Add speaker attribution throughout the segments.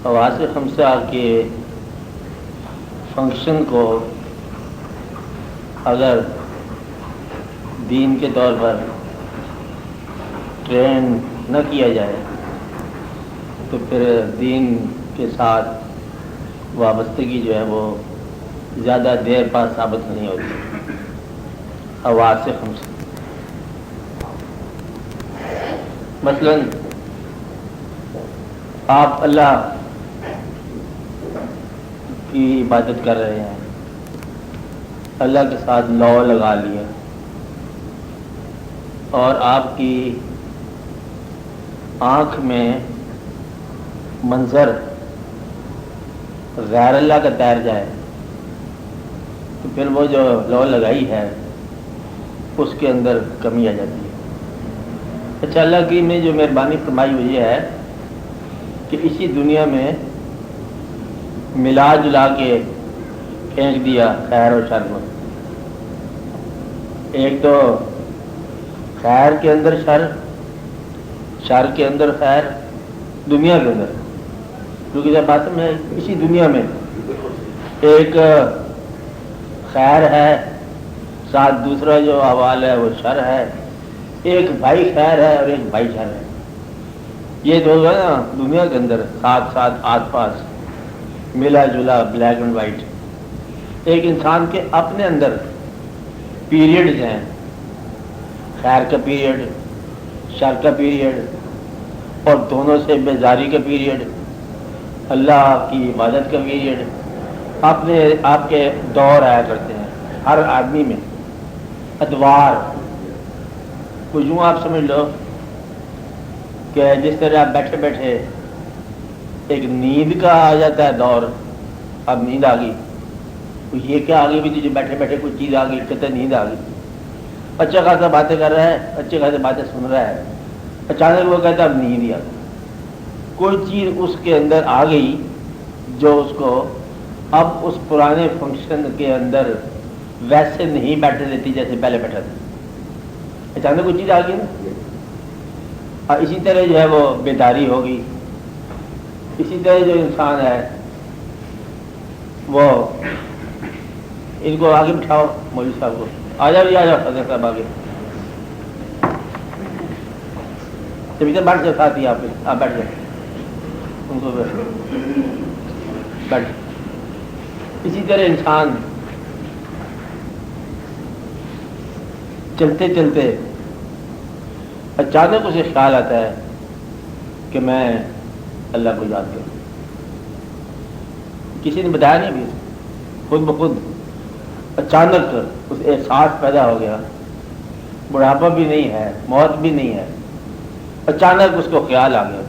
Speaker 1: حواس خمسہ کے فنکشن کو اگر دین کے طور پر ٹرین نہ کیا جائے تو پھر دین کے ساتھ وابستگی جو ہے وہ زیادہ دیر بعد ثابت نہیں ہوتی. حواس خمسہ مثلاً آپ اللہ کی عبادت کر رہے ہیں، اللہ کے ساتھ لو لگا لیا اور آپ کی آنکھ میں منظر غیر اللہ کا تیر جائے تو پھر وہ جو لو لگائی ہے اس کے اندر کمی آ جاتی ہے. اچھا، اللہ کی نے جو مہربانی فرمائی ہوئی ہے کہ اسی دنیا میں ملا جلا کے پھینک دیا خیر اور شر کو. ایک تو خیر کے اندر شر، شر کے اندر خیر دنیا کے اندر، کیونکہ جب بات میں اسی دنیا میں ایک خیر ہے، ساتھ دوسرا جو احوال ہے وہ شر ہے. ایک بھائی خیر ہے اور ایک بھائی شر ہے. یہ دو ہے نا دنیا کے اندر ساتھ ساتھ آس پاس ملا جلا بلیک اینڈ وائٹ. ایک انسان کے اپنے اندر پیریڈز ہیں، خیر کا پیریڈ، شر کا پیریڈ اور دونوں سے بیزاری کا پیریڈ، اللہ کی عبادت کا پیریڈ. اپنے آپ کے دور آیا کرتے ہیں ہر آدمی میں، ادوار. کو یوں آپ سمجھ لو کہ جس طرح آپ بیٹھے بیٹھے ایک نیند کا آ جاتا ہے دور، اب نیند آ گئی، یہ کیا آ گئی بھی تجھے بیٹھے بیٹھے کوئی چیز آ گئی، کہتے نیند آ گئی. اچھا خاصا باتیں کر رہا ہے، اچھے خاصے باتیں سن رہا ہے، اچانک وہ کہتا ہے اب نیند ہی آ گئی. کوئی چیز اس کے اندر آ گئی جو اس کو اب اس پرانے فنکشن کے اندر ویسے نہیں بیٹھے دیتی جیسے پہلے بیٹھا تھا. اچانک کوئی چیز آ گئی نا. اور اسی طرح جو ہے وہ بیداری ہوگی. اسی طرح جو انسان ہے وہ، ان کو آگے بٹھاؤ مولوی صاحب کو، آ جاؤ جی، آ جاؤ حضرت صاحب آگے. جب ادھر بیٹھ جاؤ ساتھ ہی آپ بیٹھ جاؤ، ان کو بیٹھ. اسی طرح انسان چلتے چلتے اچانک اسے خیال آتا ہے کہ میں اللہ کو یاد کروں. کسی نے بتایا نہیں، بھی خود بخود اچانک اس احساس پیدا ہو گیا. بڑھاپا بھی نہیں ہے، موت بھی نہیں ہے، اچانک اس کو خیال آ گیا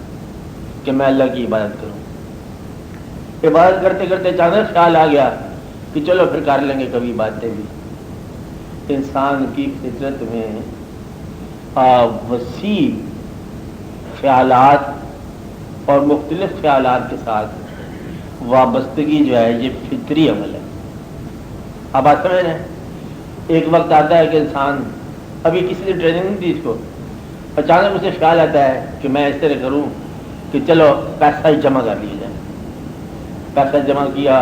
Speaker 1: کہ میں اللہ کی عبادت کروں. عبادت کرتے کرتے اچانک خیال آ گیا کہ چلو پھر کر لیں گے کبھی باتیں بھی. انسان کی فطرت میں وسیع خیالات اور مختلف خیالات کے ساتھ وابستگی جو ہے یہ فطری عمل ہے. آپ بات سمجھ رہے ہیں؟ ایک وقت آتا ہے کہ انسان، ابھی کسی نے ٹریننگ نہیں دی اس کو، اچانک اسے خیال آتا ہے کہ میں اس طرح کروں کہ چلو پیسہ ہی جمع کر لیا جائے. پیسہ جمع کیا،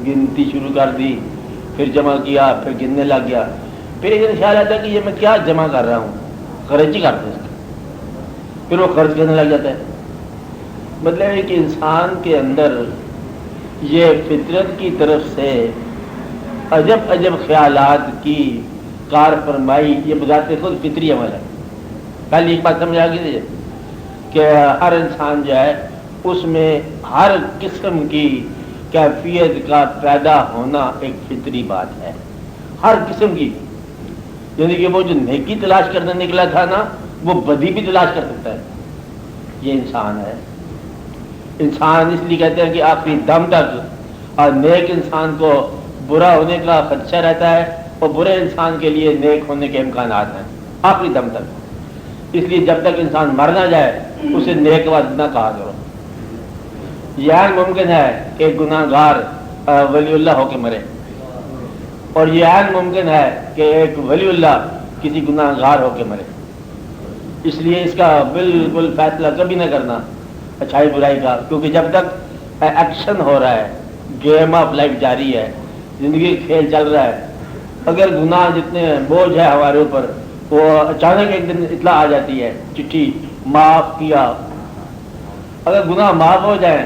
Speaker 1: گنتی شروع کر دی، پھر جمع کیا، پھر گننے لگ گیا. پھر ایک دن خیال آتا ہے کہ یہ میں کیا جمع کر رہا ہوں، خرچ ہی کرتے اس کا. پھر وہ خرچ کرنے لگ جاتا ہے. مطلب ہے کہ انسان کے اندر یہ فطرت کی طرف سے عجب عجب خیالات کی کار فرمائی، یہ بذات خود فطری عمل ہے. پہلے ایک بات سمجھ آ گئی کہ ہر انسان جو ہے اس میں ہر قسم کی کیفیت کا پیدا ہونا ایک فطری بات ہے، ہر قسم کی. یعنی کہ وہ جو نیکی تلاش کرنے نکلا تھا نا، وہ بدی بھی تلاش کر سکتا ہے. یہ انسان ہے. انسان اس لیے کہتے ہیں کہ آخری دم تک، اور نیک انسان کو برا ہونے کا خدشہ رہتا ہے اور برے انسان کے لیے نیک ہونے کے امکانات ہیں آخری دم تک. اس لیے جب تک انسان مر نہ جائے اسے نیک وعد نہ کہا کرو. یہ ممکن ہے کہ ایک گناہ گار ولی اللہ ہو کے مرے، اور یہ ممکن ہے کہ ایک ولی اللہ کسی گناہ گار ہو کے مرے. اس لیے اس کا بالکل فیصلہ کبھی نہ کرنا اچھائی برائی کا، کیونکہ جب تک ایکشن ہو رہا ہے، گیم آف لائف جاری ہے، زندگی کا کھیل چل رہا ہے، اگر گناہ جتنے بوجھ ہے ہمارے اوپر، وہ اچانک ایک دن اطلاع آ جاتی ہے، چٹھی معاف کیا، اگر گناہ معاف ہو جائیں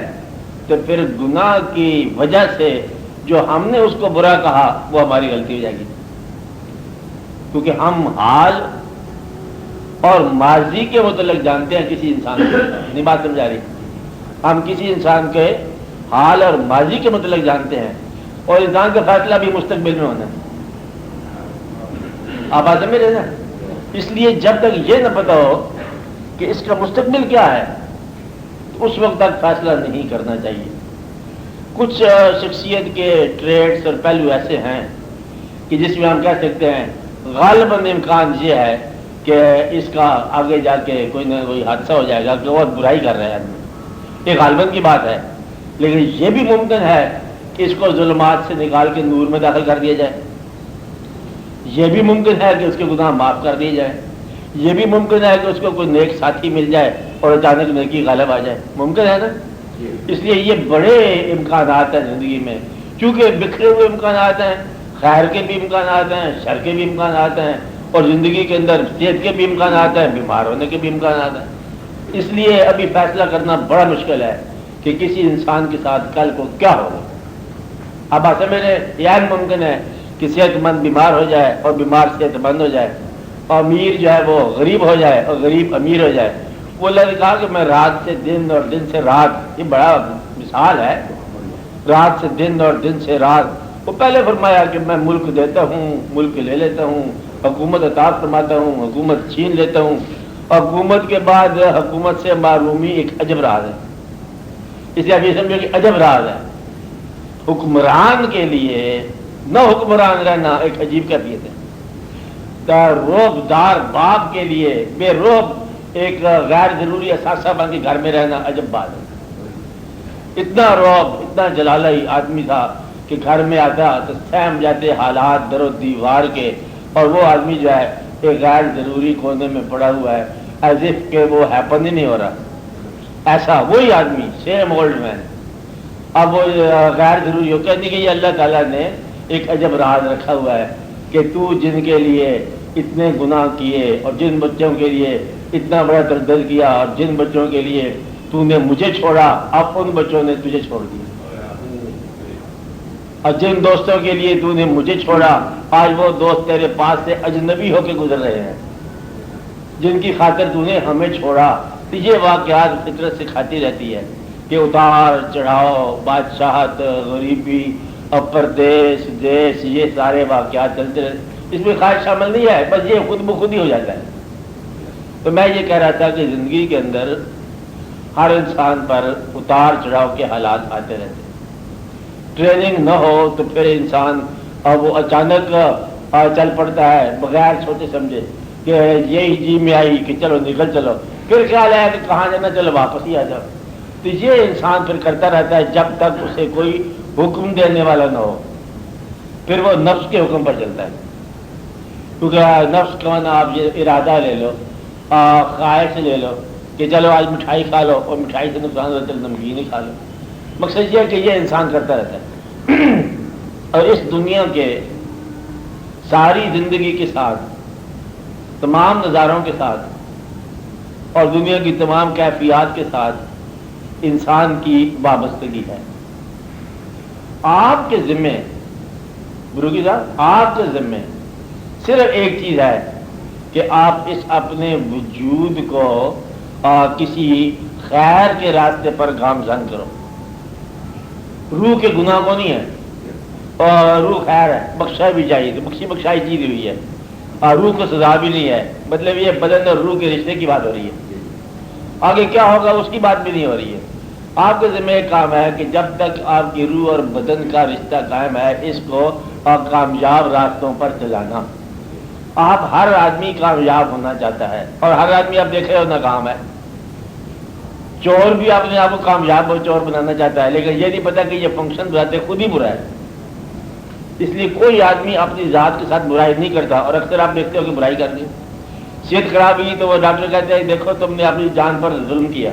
Speaker 1: تو پھر گناہ کی وجہ سے جو ہم نے اس کو برا کہا وہ ہماری غلطی ہو جائے گی، کیونکہ ہم حال اور ماضی کے متعلق جانتے ہیں کسی انسان کو، نہیں بات سمجھا رہی، ہم کسی انسان کے حال اور ماضی کے متعلق جانتے ہیں، اور انسان کا فیصلہ بھی مستقبل میں ہونا ہے، آپ بات سمجھ رہے نا؟ اس لیے جب تک یہ نہ پتا ہو کہ اس کا مستقبل کیا ہے تو اس وقت تک فیصلہ نہیں کرنا چاہیے۔ کچھ شخصیت کے ٹریٹس اور پہلو ایسے ہیں کہ جس میں ہم کہہ سکتے ہیں غالباً امکان یہ ہے کہ اس کا آگے جا کے کوئی نہ کوئی حادثہ ہو جائے گا کہ بہت برائی کر رہے ہیں آدمی، یہ غالباً کی بات ہے، لیکن یہ بھی ممکن ہے کہ اس کو ظلمات سے نکال کے نور میں داخل کر دیا جائے، یہ بھی ممکن ہے کہ اس کے گناہ معاف کر دیے جائے، یہ بھی ممکن ہے کہ اس کو کوئی نیک ساتھی مل جائے اور اچانک نیکی غالب آ جائے، ممکن ہے نا؟ اس لیے یہ بڑے امکانات ہیں زندگی میں، چونکہ بکھرے ہوئے امکانات ہیں، خیر کے بھی امکانات ہیں، شر کے بھی امکانات ہیں، اور زندگی کے اندر صحت کے بھی امکانات ہیں، بیمار ہونے کے بھی امکانات ہیں۔ اس لیے ابھی فیصلہ کرنا بڑا مشکل ہے کہ کسی انسان کے ساتھ کل کو کیا ہوگا۔ اب ایسے میرے یہ ممکن ہے کہ صحت مند بیمار ہو جائے اور بیمار صحت مند ہو جائے، اور امیر جو ہے وہ غریب ہو جائے اور غریب امیر ہو جائے۔ وہ اللہ نے کہا کہ میں رات سے دن اور دن سے رات، یہ بڑا مثال ہے، رات سے دن اور دن سے رات۔ وہ پہلے فرمایا کہ میں ملک دیتا ہوں، ملک لے لیتا ہوں، حکومت عطا فرماتا ہوں، حکومت چھین لیتا ہوں، اور حکومت کے بعد حکومت سے معرومی ایک عجب راز ہے، اسے ابھی سمجھو کہ عجب راز ہے۔ حکمران کے لیے نہ حکمران رہنا ایک عجیب کیفیت ہے، روب دار باپ کے لیے بے روب ایک غیر ضروری اثاثہ بن کے گھر میں رہنا عجب بات ہے۔ اتنا روب، اتنا جلالی آدمی تھا کہ گھر میں آتا تو سہم جاتے حالات در و دیوار کے، اور وہ آدمی جو ہے ایک غیر ضروری کونے میں پڑا ہوا ہے، ایز اف کہ وہ ہیپن ہی نہیں ہو رہا، ایسا وہی آدمی سیم اولڈ مین۔ اب وہ غیر ضروری ہو کہنے کہ یہ اللہ تعالیٰ نے ایک عجب راز رکھا ہوا ہے کہ تو جن کے لیے اتنے گناہ کیے اور جن بچوں کے لیے اتنا بڑا تردد کیا اور جن بچوں کے لیے تو نے مجھے چھوڑا، اب ان بچوں نے تجھے چھوڑ دیا، اور جن دوستوں کے لیے تو نے مجھے چھوڑا آج وہ دوست تیرے پاس سے اجنبی ہو کے گزر رہے ہیں، جن کی خاطر تو نے ہمیں چھوڑا۔ تو یہ واقعات فطرت سے کھاتی رہتی ہے کہ اتار چڑھاؤ، بادشاہت، غریبی، پردیس، دیش، یہ سارے واقعات چلتے رہتے، اس میں خواہش شامل نہیں ہے، بس یہ خود بخود ہی ہو جاتا ہے۔ تو میں یہ کہہ رہا تھا کہ زندگی کے اندر ہر انسان پر اتار چڑھاؤ کے حالات آتے رہتے ہیں، ٹریننگ نہ ہو تو پھر انسان وہ اچانک چل پڑتا ہے بغیر سوچے سمجھے کہ یہی جی میں آئی کہ چلو نکل چلو، پھر خیال آیا کہ کہاں جانا، چلو واپس ہی آ جاؤ۔ تو یہ انسان پھر کرتا رہتا ہے جب تک اسے کوئی حکم دینے والا نہ ہو، پھر وہ نفس کے حکم پر چلتا ہے، کیونکہ نفس کا نا آپ یہ ارادہ لے لو، خواہش لے لو کہ چلو آج مٹھائی کھا لو، اور مٹھائی سے نقصان ہوتا ہے نمکین ہی کھا لو۔ مقصد یہ ہے کہ یہ انسان کرتا رہتا ہے، اور اس دنیا کے ساری زندگی کے ساتھ، تمام نظاروں کے ساتھ اور دنیا کی تمام کیفیات کے ساتھ انسان کی وابستگی ہے۔ آپ کے ذمے بروکی صاحب، آپ کے ذمے صرف ایک چیز ہے کہ آپ اس اپنے وجود کو کسی خیر کے راستے پر گامزن کرو۔ روح کے گناہ کو نہیں ہے، اور روح خیر ہے، بخشا بھی چاہیے، تو بخشائی چیز ہوئی ہے، اور روح کو سزا بھی نہیں ہے، مطلب یہ بدن اور روح کے رشتے کی بات ہو رہی ہے، آگے کیا ہوگا اس کی بات بھی نہیں ہو رہی ہے۔ آپ کے ذمہ ایک کام ہے کہ جب تک آپ کی روح اور بدن کا رشتہ قائم ہے، اس کو کامیاب راستوں پر چلانا۔ آپ ہر آدمی کامیاب ہونا چاہتا ہے، اور ہر آدمی آپ دیکھ رہے ہو ناکام ہے۔ چور بھی اپنے آپ کو کامیاب اور چور بنانا چاہتا ہے، لیکن یہ نہیں پتا کہ یہ فنکشن بناتے خود ہی برا ہے۔ اس لیے کوئی آدمی اپنی ذات کے ساتھ برائی نہیں کرتا، اور اکثر آپ دیکھتے ہو کہ برائی کر دی، صحت خراب ہوئی تو وہ ڈاکٹر کہتے ہیں دیکھو تم نے اپنی جان پر ظلم کیا،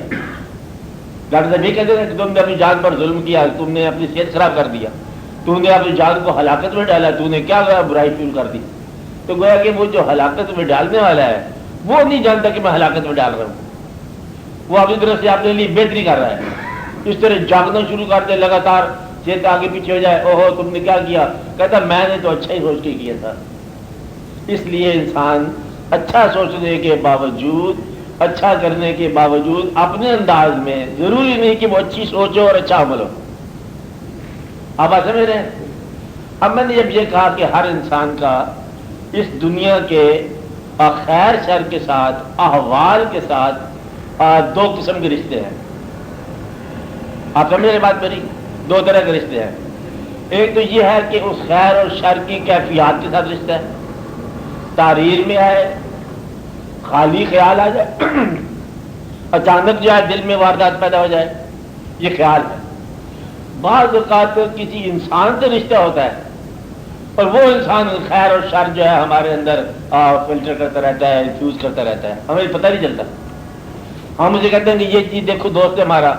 Speaker 1: ڈاکٹر صاحب یہ کہتے ہیں کہ تم نے اپنی جان پر ظلم کیا، تم نے اپنی صحت خراب کر دیا، تم نے اپنی جان کو ہلاکت میں ڈالا، تم نے کیا برائی شروع کر دی. تو گویا کہ وہ جو ہلاکت میں ڈالنے والا ہے وہ نہیں جانتا کہ میں ہلاکت میں ڈال رہا ہوں. وہ اپنی طرف سے اپنے لیے بہتری کر رہا ہے. اس طرح جاگنا شروع کر دے لگاتار، صحت آگے پیچھے ہو جائے، اوہو تم نے کیا کیا، کہتا میں نے تو اچھا ہی سوچ کے کیا تھا. اس لیے انسان اچھا سوچنے کے باوجود، اچھا کرنے کے باوجود اپنے انداز میں، ضروری نہیں کہ وہ اچھی سوچ ہو اور اچھا عمل ہو. آپ بات سمجھ رہے ہیں؟ اب میں نے جب یہ کہا کہ ہر انسان کا اس دنیا کے خیر شر کے ساتھ، احوال کے ساتھ دو قسم کے رشتے ہیں. آپ سمجھ رہے بات میری؟ دو طرح کے رشتے ہیں. ایک تو یہ ہے کہ اس خیر اور شر کی کیفیات کے ساتھ رشتہ ہے، تحریر میں آئے، خالی خیال آ جائے، اچانک جو ہے دل میں واردات پیدا ہو جائے، یہ خیال ہے. بعض اوقات کسی انسان سے رشتہ ہوتا ہے اور وہ انسان خیر اور شر جو ہے ہمارے اندر فلٹر کرتا رہتا ہے، انفیوز کرتا رہتا ہے، ہمیں پتہ نہیں چلتا. ہم مجھے کہتے ہیں کہ یہ چیز دیکھو دوست ہے ہمارا،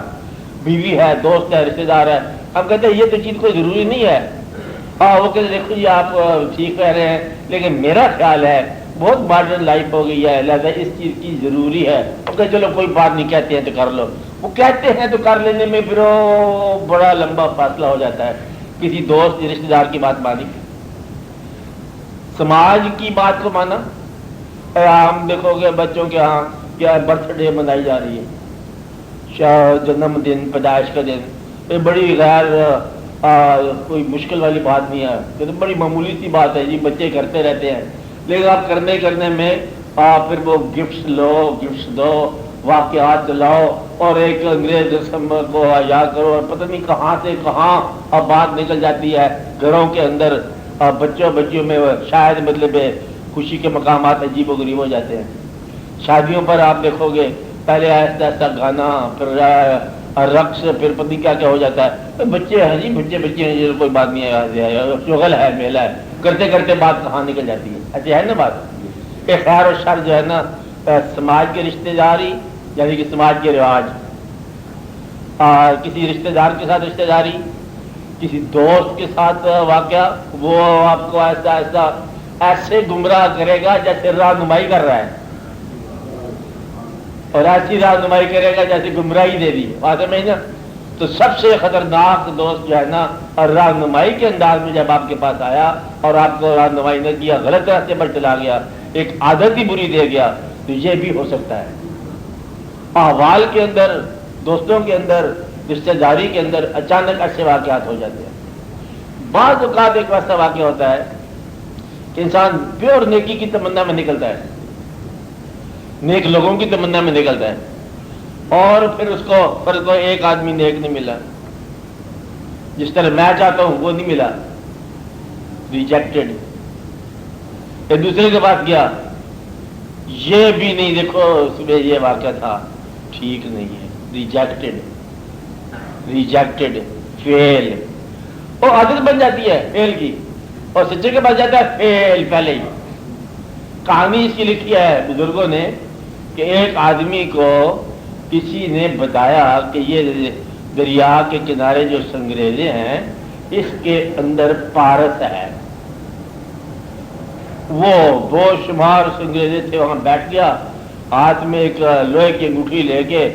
Speaker 1: بیوی ہے، دوست ہے، رشتے دار ہے. ہم کہتے ہیں یہ تو چیز کوئی ضروری نہیں ہے. وہ کہتے دیکھو یہ آپ ٹھیک کہہ رہے ہیں لیکن میرا خیال ہے بہت ماڈرن لائف ہو گئی ہے، لہذا اس چیز کی ضروری ہے. کہ چلو کوئی بات نہیں، کہتے ہیں تو کر لو. وہ کہتے ہیں تو کر لینے میں پھر بڑا لمبا فاصلہ ہو جاتا ہے. کسی دوست رشتے دار کی بات مانی، سماج کی بات کو مانا. ہم دیکھو گے بچوں کے ہاں کیا برتھ ڈے منائی جا رہی ہے، جنم دن، پیدائش کا دن. یہ بڑی غیر کوئی مشکل والی بات نہیں ہے، یہ تو بڑی معمولی سی بات ہے جی، بچے کرتے رہتے ہیں. لیکن آپ کرنے میں پھر وہ گفٹس لو، گفٹس دو، واقعات لاؤ اور ایک انگریز رسم کو یاد کرو، اور پتہ نہیں کہاں سے کہاں اب بات نکل جاتی ہے. گھروں کے اندر بچیوں میں شاید مطلب خوشی کے مقامات عجیب و غریب ہو جاتے ہیں. شادیوں پر آپ دیکھو گے پہلے ایسا ایسا گانا، پھر رقص، پھر پتہ کیا کیا ہو جاتا ہے. بچے ہیں جی، بچے ہیں، کوئی بات نہیں ہے، شغل ہے، میلہ ہے، کرتے کرتے بات کہاں نکل جاتی ہے. اچھا ہے نا بات کہ خیر اور شر جو ہے نا سماج کے رشتے داری، یعنی کہ سماج کے رواج، کسی رشتے دار کے ساتھ رشتے داری، کسی دوست کے ساتھ واقعہ، وہ آپ کو ایسے گمراہ کرے گا جیسے رہنمائی کر رہا ہے، اور ایسی رہنمائی کرے گا جیسے گمراہی دے دی. واضح میں نا؟ تو سب سے خطرناک دوست جو ہے نا رہنمائی کے انداز میں جب آپ کے پاس آیا اور آپ کو رہنمائی نہ کیا، غلط راستے پر چلا گیا، ایک عادت ہی بری دے گیا، تو یہ بھی ہو سکتا ہے. احوال کے اندر، دوستوں کے اندر، رشتہ داری کے اندر اچانک ایسے واقعات ہو جاتے ہیں. بعض اوقات ایک ویسا واقعہ ہوتا ہے کہ انسان پیور نیکی کی تمنا میں نکلتا ہے، نیک لوگوں کی تمنا میں نکلتا ہے، اور پھر اس کو ایک آدمی نیک نہیں ملا، جس طرح میں چاہتا ہوں وہ نہیں ملا، ریجیکٹڈ. ایک دوسرے کے پاس گیا، یہ بھی نہیں، دیکھو اس میں یہ واقعہ تھا، ٹھیک نہیں ہے، ریجیکٹڈ، فیل. اور عادت بن جاتی ہے فیل کی، اور سچے کے پاس جاتا ہے فیل پہلے ہی. کہانی اس کی لکھی ہے بزرگوں نے کہ ایک آدمی کو کسی نے بتایا کہ یہ دریا کے کنارے جو سنگریزے ہیں اس کے اندر پارس ہے. وہ بے شمار سنگریزے تھے، وہاں بیٹھ گیا، ہاتھ میں ایک لوہے کی انگوٹھی لے کے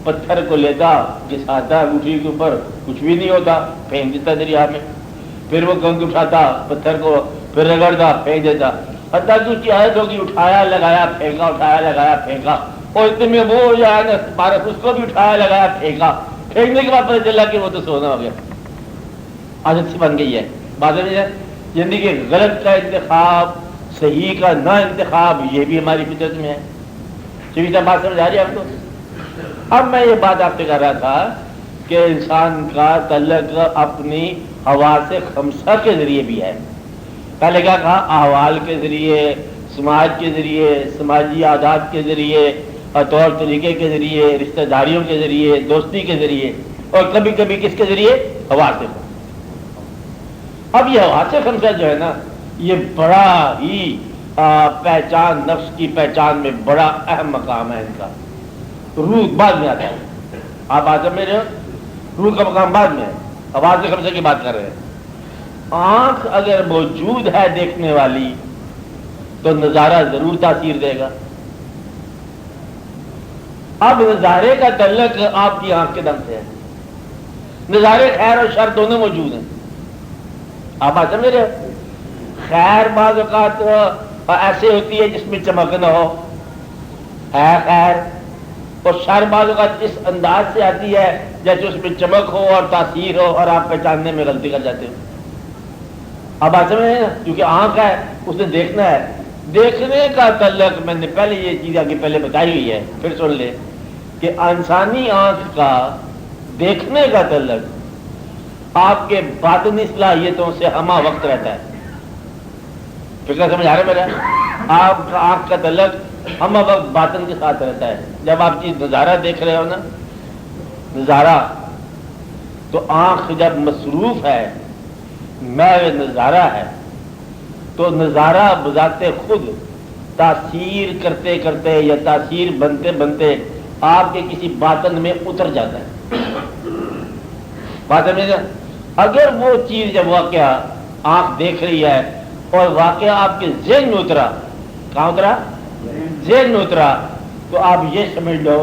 Speaker 1: پتھر کو لیتا، گھساتا، انگوٹھی کے اوپر کچھ بھی نہیں ہوتا، پھینک دیتا دریا میں. پھر وہ گنگ اٹھاتا پتھر کو، پھر رگڑتا، پھینک دیتا، حتیٰ کہ اس کی عادت ہوگی اٹھایا لگایا پھینکا، اٹھایا لگایا پھینکا. اور اتنے میں وہ جو ہے نا پارس، اس کو بھی اٹھایا لگایا پھینکا. پھینکنے کے بعد پتہ چلا کہ وہ تو سونا ہو گیا. عادت سی بن گئی ہے. بات ہے زندگی غلط کا انتخاب، صحیح کا نہ انتخاب، یہ بھی ہماری فطرت میں ہے. چوبی صاحب بات سمجھ آ رہی ہے آپ کو؟ اب میں یہ بات آپ سے کر رہا تھا کہ انسان کا تعلق اپنی حواس خمسہ کے ذریعے بھی ہے. پہلے کیا کہا؟ احوال کے ذریعے، سماج کے ذریعے، سماجی عادات کے ذریعے، اور طور طریقے کے ذریعے، رشتہ داریوں کے ذریعے، دوستی کے ذریعے، اور کبھی کبھی کس کے ذریعے؟ حواس. اب یہ حواس خمسہ جو ہے نا یہ بڑا ہی پہچان، نفس کی پہچان میں بڑا اہم مقام ہے ان کا. روح بعد میں آتا ہے. آپ بات سمجھ رہے ہو؟ روح کا مقام بعد میں ہے، آواز کے خمسے کی بات کر رہے ہیں۔ آنکھ اگر موجود ہے دیکھنے والی تو نظارہ ضرور تاثیر دے گا۔ اب نظارے کا تعلق آپ کی آنکھ کے دم سے ہے، نظارے خیر اور شر دونوں موجود ہیں۔ آپ بات سمجھ رہے ہو؟ خیر بعض اوقات ایسے ہوتی ہے جس میں چمک نہ ہو، ہے خیر، اور شر بعض اوقات اس انداز سے آتی ہے جیسے اس میں چمک ہو اور تاثیر ہو اور آپ پہچاننے میں غلطی کر جاتے ہو۔ اب بات سمجھ رہے ہیں نا؟ کیونکہ آنکھ ہے، اس نے دیکھنا ہے، دیکھنے کا تعلق میں نے پہلے یہ چیز آگے پہلے بتائی ہوئی ہے، پھر سن لے کہ انسانی آنکھ کا دیکھنے کا تعلق آپ کے باطنی صلاحیتوں سے ہمہ وقت رہتا ہے۔ فکر سمجھ آ رہا ہے میرا؟ آپ کا آنکھ کا تعلق ہمہ وقت باطن کے ساتھ رہتا ہے۔ جب آپ چیز نظارہ دیکھ رہے ہو نا، نظارہ، تو آنکھ جب مصروف ہے، محض نظارہ ہے، تو نظارہ بذات خود تاثیر کرتے کرتے یا تاثیر بنتے بنتے آپ کے کسی باطن میں اتر جاتا ہے۔ بات سمجھے؟ اگر وہ چیز جب واقعہ آنکھ دیکھ رہی ہے اور واقعہ آپ کے ذہن میں اترا، کہاں اترا؟ ذہن میں اترا، تو آپ یہ سمجھ لو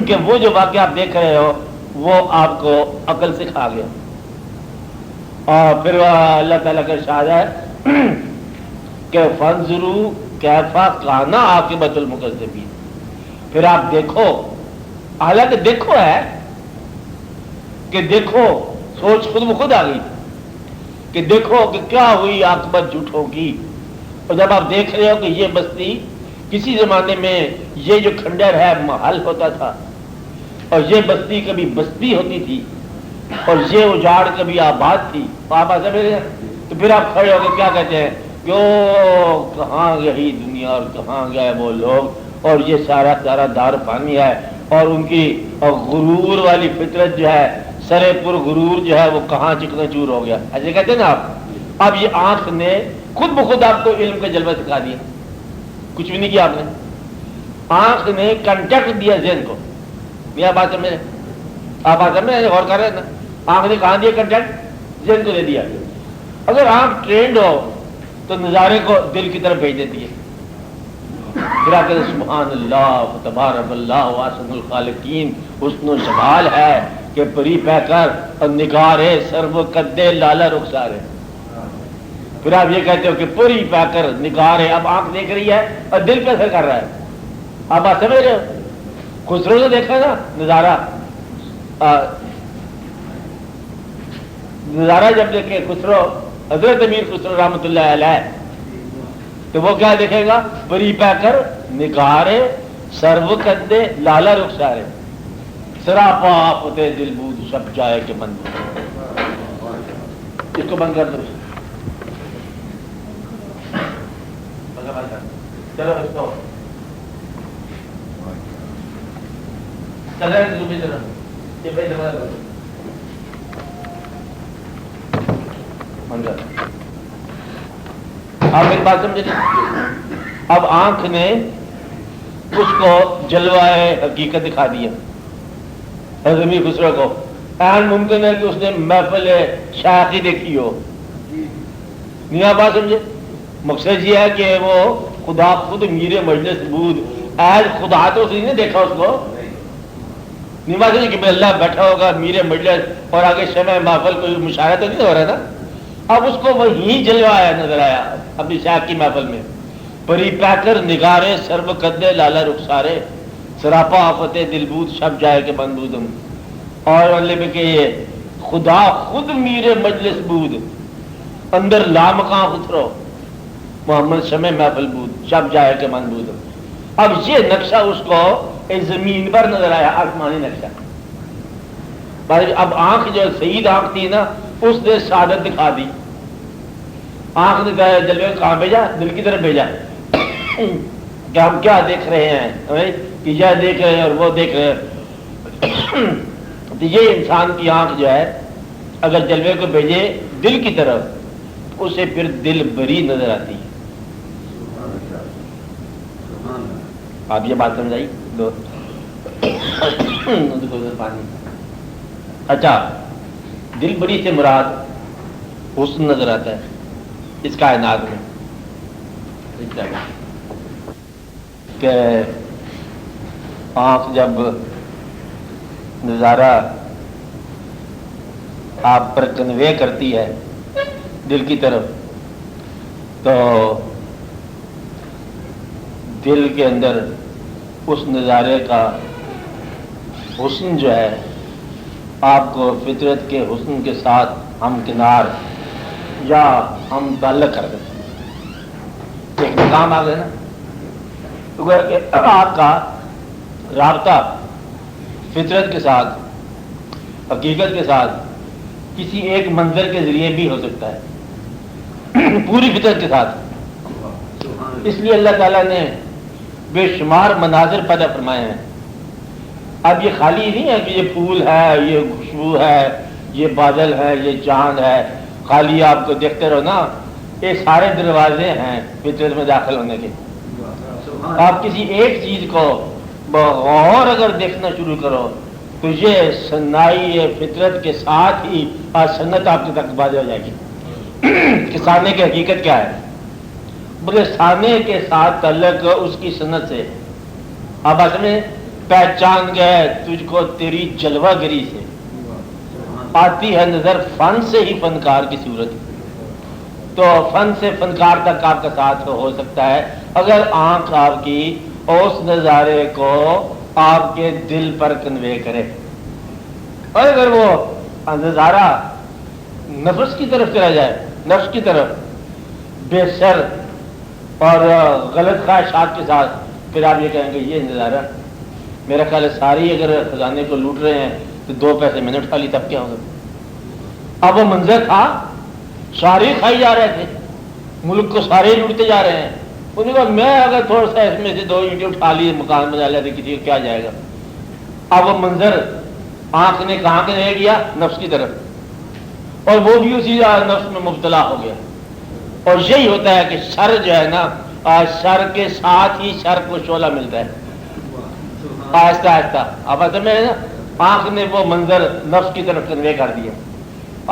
Speaker 1: کہ وہ جو واقعہ آپ دیکھ رہے ہو وہ آپ کو عقل سے کھا گیا۔ اور پھر اللہ تعالیٰ کا ارشاد ہے کہ فانظروا کیف کان عاقبۃ المکذبین، پھر آپ دیکھو، حالانکہ دیکھو ہے کہ دیکھو، سوچ خود بخود آ گئی کہ دیکھو کہ کیا ہوئی عاقبت جھوٹوں کی۔ اور جب آپ دیکھ رہے ہو کہ یہ بستی کسی زمانے میں یہ جو کھنڈر ہے محل ہوتا تھا، اور یہ بستی کبھی بستی ہوتی تھی، اور یہ اجاڑ کبھی آباد تھی، آپ ایسا میرے، تو پھر آپ کھڑے ہو کے کیا کہتے ہیں کہ او کہاں گئی دنیا اور کہاں گئے وہ لوگ، اور یہ سارا سارا دار پانی ہے، اور ان کی غرور والی فطرت جو ہے، سرے پر غرور جو ہے وہ کہاں چکنا چور ہو گیا، ایسے کہتے ہیں نا آپ۔ اب یہ آنکھ نے خود بخود آپ کو علم کا جلوہ سکھا دیا، کچھ بھی نہیں کیا آپ نے، آنکھ نے کنٹیکٹ دیا ذہن کو۔ یہ بات سمجھے؟ آپ بات سمجھے؟ غور کر رہے ہیں نا؟ آنکھ نے کہاں دیا کنٹیکٹ؟ ذہن کو دے دیا۔ اگر آنکھ ٹرینڈ ہو تو نظارے کو دل کی طرف بھیج دیتی ہے، پھر آپ کہتے ہیں سبحان اللہ تبارک اللہ احسن الخالقین، حسن و جمال ہے کہ پری پہ کر اور نگارے سرو قدے لالا رخسارے۔ پھر آپ یہ کہتے ہو کہ پوری پہ کر نگارے، اب آنکھ دیکھ رہی ہے اور دل پہ اثر کر رہا ہے۔ آپ بات سمجھ رہے ہو؟ خسرو نے دیکھا نا نظارہ، نظارہ جب دیکھے خسرو، حضرت امیر خسرو رحمۃ اللہ علیہ، تو وہ کیا دیکھے گا؟ پری پہ کر نگارے سرو قدے لالا رخسارے، سراپا فتح دل بود سب جائے کہ من۔ اس کو بند کر دو، چلو اس کو آپ میری بات سمجھے؟ اب آنکھ نے اس کو جلوہ حقیقت دکھا دیا حضرت امیر خسرو کو۔ این ممکن ہے کہ اس نے محفل شاعری دیکھی ہو، نہیں آپ بات سمجھے؟ مقصد یہ ہے کہ وہ خدا خود میر مجلس بود، ایز خدا تو اس نے دیکھا اس کو، نہیں بات سمجھے کہ اللہ بیٹھا ہوگا میر مجلس اور آگے شمع محفل کوئی مشاہدہ تو نہیں ہو رہا نا۔ اب اس کو وہیں جلوہ آیا نظر آیا اپنی شاعر کی محفل میں، پری پہ کر نگارے سرو قدے لالا رخسارے، سراپا آفت دل بود شب جائے کہ بند بودم۔ اور اللہ میں کہ یہ خدا خود میر مجلس بود، اندر لامکاں خسرو، محمد شمع محفل بود شب جائے کہ بند بودم۔ اب یہ نقشہ اس کو اس زمین پر نظر آیا، آسمانی نقشہ۔ اب آنکھ جو سعید آنکھ تھی نا، اس نے سعادت دکھا دی۔ آنکھ نے کہا جلوے کو کہاں بھیجا؟ دل کی طرف بھیجا کہ ہم کیا دیکھ رہے ہیں، کہ یہ دیکھ رہے ہیں اور وہ دیکھ رہے ہیں۔ تو یہ انسان کی آنکھ جو ہے اگر جلوے کو بھیجے دل کی طرف، اسے پھر دل بری نظر آتی ہے۔ آپ یہ بات سمجھائی دو پانی اچھا، دل بری سے مراد حسن نظر آتا ہے اس کائنات میں کہ آنکھ جب نظارہ آپ پر کنوے کرتی ہے دل کی طرف، تو دل کے اندر اس نظارے کا حسن جو ہے آپ کو فطرت کے حسن کے ساتھ ہم کنار یا ہم تعلق کر دیتے ہیں۔ ایک مقام آ گیا نا، تو گویا کہ آپ کا رابطہ فطرت کے ساتھ، حقیقت کے ساتھ کسی ایک منظر کے ذریعے بھی ہو سکتا ہے، پوری فطرت کے ساتھ۔ اس لیے اللہ تعالیٰ نے بے شمار مناظر پیدا فرمائے ہیں۔ اب یہ خالی نہیں ہے کہ یہ پھول ہے، یہ خوشبو ہے، یہ بادل ہے، یہ چاند ہے، خالی آپ کو دیکھتے رہو نا، یہ سارے دروازے ہیں فطرت میں داخل ہونے کے۔ آپ کسی ایک چیز کو بغور اگر دیکھنا شروع کرو تو یہ صنائی فطرت کے ساتھ ہی سنت آپ کے تک واضح ہو جائے گی کہ سانے کی حقیقت کیا ہے۔ بولے سانے کے ساتھ تعلق اس کی سنت سے، اب اصل میں پہچان گئے تجھ کو تیری جلوہ گری سے، آتی ہے نظر فن سے ہی فنکار کی صورت، تو فن سے فنکار تک آپ کا ساتھ ہو سکتا ہے اگر آنکھ آپ کی اس نظارے کو آپ کے دل پر کنوے کرے۔ اور اگر وہ نظارہ نفس کی طرف چلا جائے، نفس کی طرف بے سر اور غلط خواہشات کے ساتھ، پھر آپ یہ کہیں گے یہ نظارہ میرا خیال ہے ساری اگر خزانے کو لوٹ رہے ہیں تو 2 پیسے میں نے اٹھا لی، تب کیا ہوگا؟ اب وہ منظر تھا، سارے کھائی جا رہے تھے، ملک کو سارے لوٹتے جا رہے ہیں، انہوں نے کہا میں اگر تھوڑا سا اس میں سے 2 اینٹیں اٹھا لی، مکان بنا لیا تو کسی کو کیا جائے گا؟ اب وہ منظر آنکھ نے کہاں کے لے گیا؟ نفس کی طرف، اور وہ بھی اسی نفس میں مبتلا ہو گیا۔ اور یہی ہوتا ہے کہ شر جو ہے نا، شر کے ساتھ ہی شر کو شعلہ ملتا ہے آہستہ آہستہ۔ اب اصل میں نا آنکھ نے وہ منظر نفس کی طرف کنوے کر دیا۔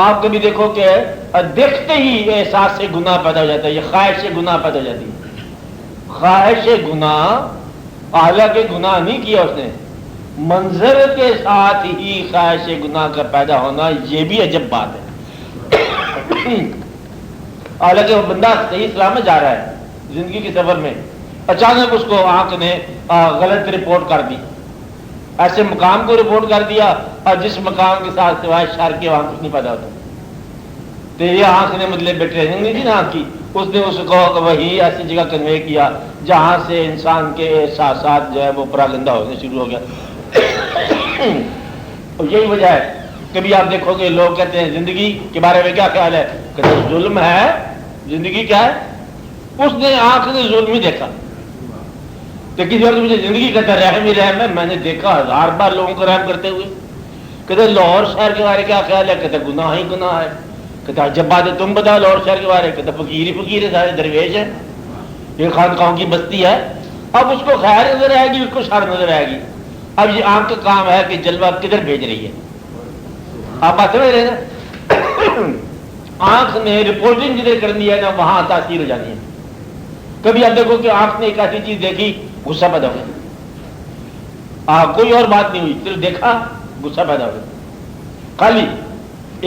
Speaker 1: آپ کبھی دیکھو کہ دیکھتے ہی احساس سے گناہ پیدا ہو جاتا ہے، یہ خواہش سے گناہ پیدا ہو جاتی ہے۔ خواہش گناہ، حالانکہ گناہ نہیں کیا اس نے، منظر کے ساتھ ہی خواہش گناہ کا پیدا ہونا، یہ بھی عجب بات ہے۔ حالانکہ وہ بندہ صحیح سلامت جا رہا ہے زندگی کے سفر میں، اچانک اس کو آنکھ نے غلط رپورٹ کر دی، ایسے مقام کو رپورٹ کر دیا، اور جس مقام کے ساتھ سوائے شر کے وہاں کچھ نہیں پیدا ہوتا۔ تو یہ آنکھ نے مطلب ٹریننگ نہیں تھی نا آنکھ کی، اس نے اس کو وہی ایسی جگہ کنوے کیا جہاں سے انسان کے احساسات جو ہے وہ پراگندہ ہونے شروع ہو گیا۔ اور یہی وجہ ہے، کبھی آپ دیکھو گے لوگ کہتے ہیں زندگی کے بارے میں کیا خیال ہے، کہتے ہیں ظلم ہے، زندگی کیا ہے؟ اس نے آنکھ نے ظلم ہی دیکھا۔ تو کسی وقت مجھے زندگی کہتا ہے رحم ہی رحم ہے، میں نے دیکھا 1000 بار لوگوں کو رحم کرتے ہوئے۔ کہتے لاہور شہر کے بارے کیا خیال ہے، کہتے گناہ ہی گناہ ہے۔ کہتا جب بات ہے تم بتاؤ لاہور شہر کے بارے، کہتا فقیر ہی فقیر ہے، سارے درویش ہیں، یہ خانقاہوں کی بستی ہے۔ اب اس کو خیر نظر آئے گی، اس کو شر نظر آئے گی۔ اب یہ آنکھ کا کام ہے کہ جلوہ کدھر بھیج رہی ہے، آپ بات سمجھ رہے ہیں نا؟ آنکھ نے رپورٹنگ جدھر کرنی ہے نا، وہاں تاثیر ہو جانی ہے۔ کبھی آپ دیکھو کہ آنکھ نے ایک ایسی چیز دیکھی، غصہ پیدا ہو گیا، کوئی اور بات نہیں ہوئی، صرف دیکھا، غصہ پیدا ہو گیا۔ خالی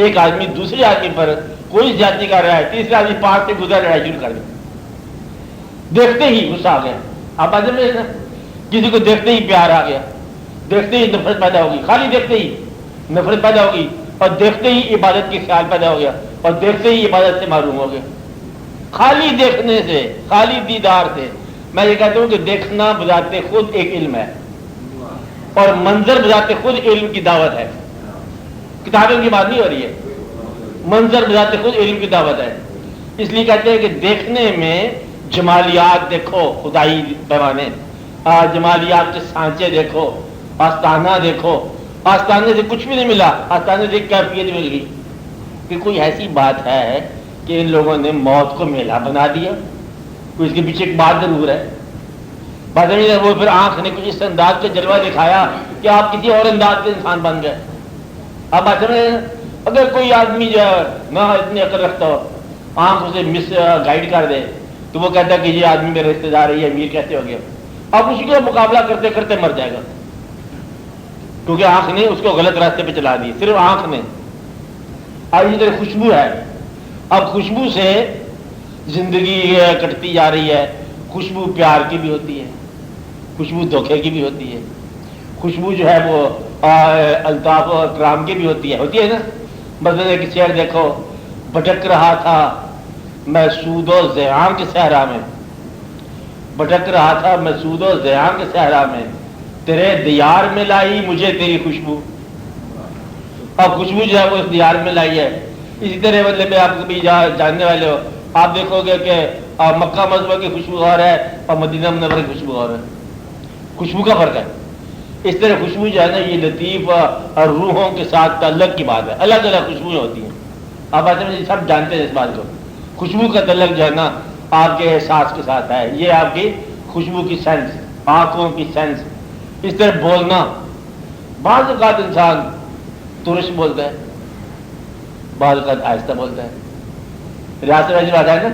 Speaker 1: ایک آدمی دوسرے آدمی پر کوئی زیادتی کر رہا ہے، تیسرا آدمی پاس سے گزر لڑائی شروع کر دی، دیکھتے ہی غصہ آ گیا۔ آپ بات سمجھ رہے ہیں نا؟ کسی کو دیکھتے ہی پیار آ گیا، دیکھتے ہی نفرت پیدا ہوگی، خالی دیکھتے ہی نفرت پیدا ہوگی، اور دیکھتے ہی عبادت کی خیال پیدا ہو گیا، اور دیکھتے ہی عبادت سے معروم ہو گیا۔ خالی دیکھنے سے، خالی دیدار سے۔ میں یہ کہتا ہوں کہ دیکھنا بذات خود ایک علم ہے، اور منظر بذات خود علم کی دعوت ہے۔ کتابوں کی بات نہیں ہو رہی ہے، منظر بذات خود علم کی دعوت ہے۔ اس لیے کہتے ہیں کہ دیکھنے میں جمالیات دیکھو، خدائی پیمانے، جمالیات کے سانچے دیکھو، آستانہ دیکھو۔ آستانے سے کچھ بھی نہیں ملا، آستانے سے کیفیت مل گئی کہ کوئی ایسی بات ہے کہ ان لوگوں نے موت کو میلہ بنا دیا، کوئی اس کے پیچھے ایک بات ضرور ہے۔ بعد میں وہ پھر آنکھ نے کچھ اس انداز کا جلوہ دکھایا کہ آپ کسی اور انداز کے انسان بن گئے۔ اب بات سمجھ، اگر کوئی آدمی جو ہے نہ اتنی عقل رکھتا ہو، آنکھ اسے مس گائیڈ کر دے تو وہ کہتا ہے کہ یہ آدمی میرا رشتے دار ہے، یہ امیر کیسے ہو گیا؟ اب اسی کا مقابلہ کرتے کرتے مر جائے گا، کیونکہ آنکھ نے اس کو غلط راستے پہ چلا دی، صرف آنکھ نے۔ اب یہ جو خوشبو ہے، اب خوشبو سے زندگی کٹتی جا رہی ہے۔ خوشبو پیار کی بھی ہوتی ہے، خوشبو دھوکے کی بھی ہوتی ہے، خوشبو جو ہے وہ الطاف و اکرام کی بھی ہوتی ہے نا۔ مثلا ایک شعر دیکھو، بھٹک رہا تھا میں سود و زیام کے صحرا میں، بھٹک رہا تھا میں سود و زیام کے صحرا میں، تیرے دیار میں لائی مجھے تیری خوشبو۔ اب خوشبو جو ہے وہ اس دیار میں لائی ہے۔ اسی طرح مطلب آپ کبھی جاننے والے ہو، آپ دیکھو گے کہ مکہ مصبہ کی خوشبو اور ہے اور مدینہ منورہ کی خوشبو اور ہے، خوشبو کا فرق ہے۔ اس طرح خوشبو جو ہے نا یہ لطیف اور روحوں کے ساتھ تعلق کی بات ہے، الگ الگ خوشبوئیں ہوتی ہیں۔ آپ ایسے میں سب جانتے ہیں اس بات کو، خوشبو کا تعلق جو ہے نا آپ کے احساس کے ساتھ ہے، یہ آپ کی خوشبو کی سینس، آنکھوں کی سینس۔ اس طرح بولنا، بعض اوقات انسان ترش بولتا ہے، بعض اوقات آہستہ بولتا ہے، ریاست والی بات ہے نا،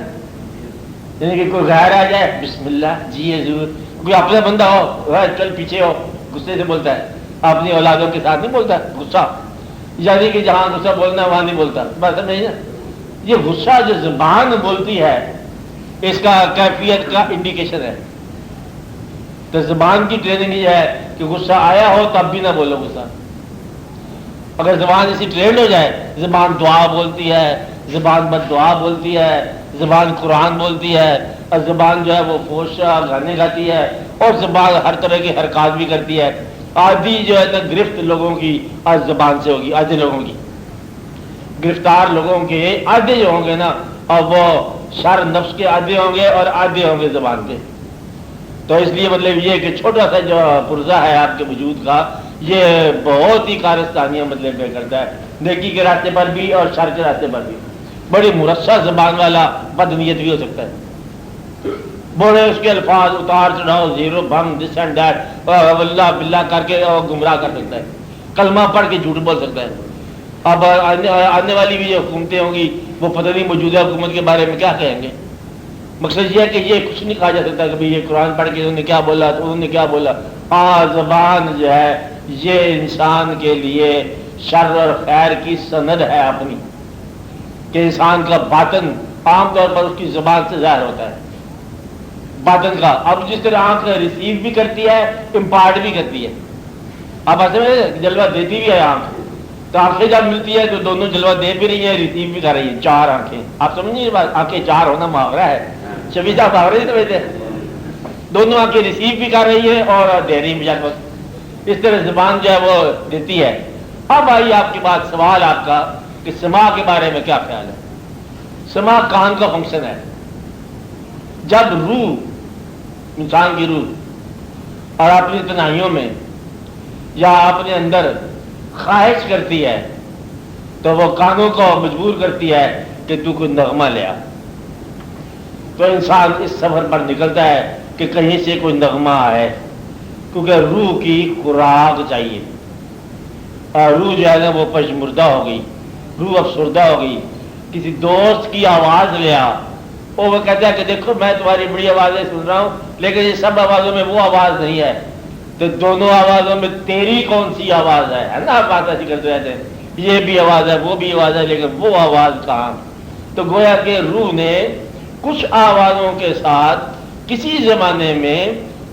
Speaker 1: یعنی کہ کوئی غیر آ جائے بسم اللہ جی حضور، کوئی اپنا بندہ ہو چل پیچھے ہو، غصے سے بولتا ہے، اپنی اولادوں کے ساتھ نہیں بولتا، غصہ یعنی کہ جہاں غصہ بولنا ہے وہاں نہیں بولتا، بات نہیں نا۔ یہ غصہ جو زبان بولتی ہے اس کا کیفیت کا انڈیکیشن ہے۔ تو زبان کی ٹریننگ یہ ہے کہ غصہ آیا ہو تب بھی نہ بولو غصہ۔ اگر زبان ایسی ٹرینڈ ہو جائے، زبان دعا بولتی ہے، زبان بد دعا بولتی ہے، زبان قرآن بولتی ہے، اور زبان جو ہے وہ فحش گانے گاتی ہے، اور زبان ہر طرح کی حرکات بھی کرتی ہے۔ آدھی جو ہے نا گرفت لوگوں کی آج زبان سے ہوگی، آدھے لوگوں کی گرفتار لوگوں کے آدھے جو ہوں گے نا، اور وہ شر نفس کے آدھے ہوں گے اور آدھے ہوں گے زبان کے۔ تو اس لیے مطلب یہ کہ چھوٹا سا جو پرزہ ہے آپ کے وجود کا، یہ بہت ہی کارستانیاں مطلب کرتا ہے، نیکی کے راستے پر بھی اور شر کے راستے پر بھی۔ بڑی مرصع زبان والا بد نیت بھی ہو سکتا ہے، بڑے اس کے الفاظ اتار چڑھاؤ زیرو بھنگ دس اینڈ دیٹ اللہ باللہ کر کے گمراہ کر سکتا ہے، کلمہ پڑھ کے جھوٹ بول سکتا ہے۔ اب آنے والی بھی جو حکومتیں ہوں گی وہ پتہ نہیں موجودہ حکومت کے بارے میں کیا کہیں گے۔ مقصد یہ ہے کہ یہ کچھ نہیں کہا جا سکتا کہ یہ قرآن پڑھ کے انہوں نے کیا بولا تو انہوں نے کیا بولا۔ زبان جو ہے یہ انسان کے لیے شر اور خیر کی سند ہے اپنی، کہ انسان کا باطن عام طور پر اس کی زبان سے ظاہر ہوتا ہے، باطن کا۔ اب جس طرح آنکھ ریسیو بھی کرتی ہے، امپارٹ بھی کرتی ہے۔ اب ایسے میں جلوہ دیتی بھی ہے آنکھ، تو آنکھیں جب ملتی ہے تو دونوں جلوہ دے بھی رہی ہیں، ریسیو بھی کر رہی ہیں، چار آنکھیں۔ آپ سمجھیے بات، آنکھیں چار ہونا محاورہ ہے، شبی صاحب محاورے نہیں سمجھتے، دونوں آنکھیں ریسیو بھی کر رہی ہیں اور دے رہی بھی۔ اس طرح زبان جو ہے وہ دیتی ہے۔ اب آئی آپ کی بات، سوال آپ کا کہ سماع کے بارے میں کیا خیال ہے؟ سماع کان کا فنکشن ہے۔ جب روح، انسان کی روح اور اپنی تنہائیوں میں یا اپنے اندر خواہش کرتی ہے تو وہ کانوں کو مجبور کرتی ہے کہ تو کوئی نغمہ لے آ، تو انسان اس سفر پر نکلتا ہے کہ کہیں سے کوئی نغمہ آئے، کیونکہ روح کی خوراک چاہیے۔ اور روح جو ہے نا وہ پشمردہ ہو گئی، روح افسردہ ہو گئی۔ کسی دوست کی آواز لے آ، اور وہ کہتا ہے کہ دیکھو میں تمہاری بڑی آوازیں سن رہا ہوں لیکن یہ سب آوازوں میں وہ آواز نہیں ہے، تو دونوں آوازوں میں تیری کون سی آواز ہے نا؟ آپ بات ایسی کرتے رہتے ہیں، یہ بھی آواز ہے وہ بھی آواز ہے، لیکن وہ آواز کہاں؟ تو گویا کہ روح نے کچھ آوازوں کے ساتھ کسی زمانے میں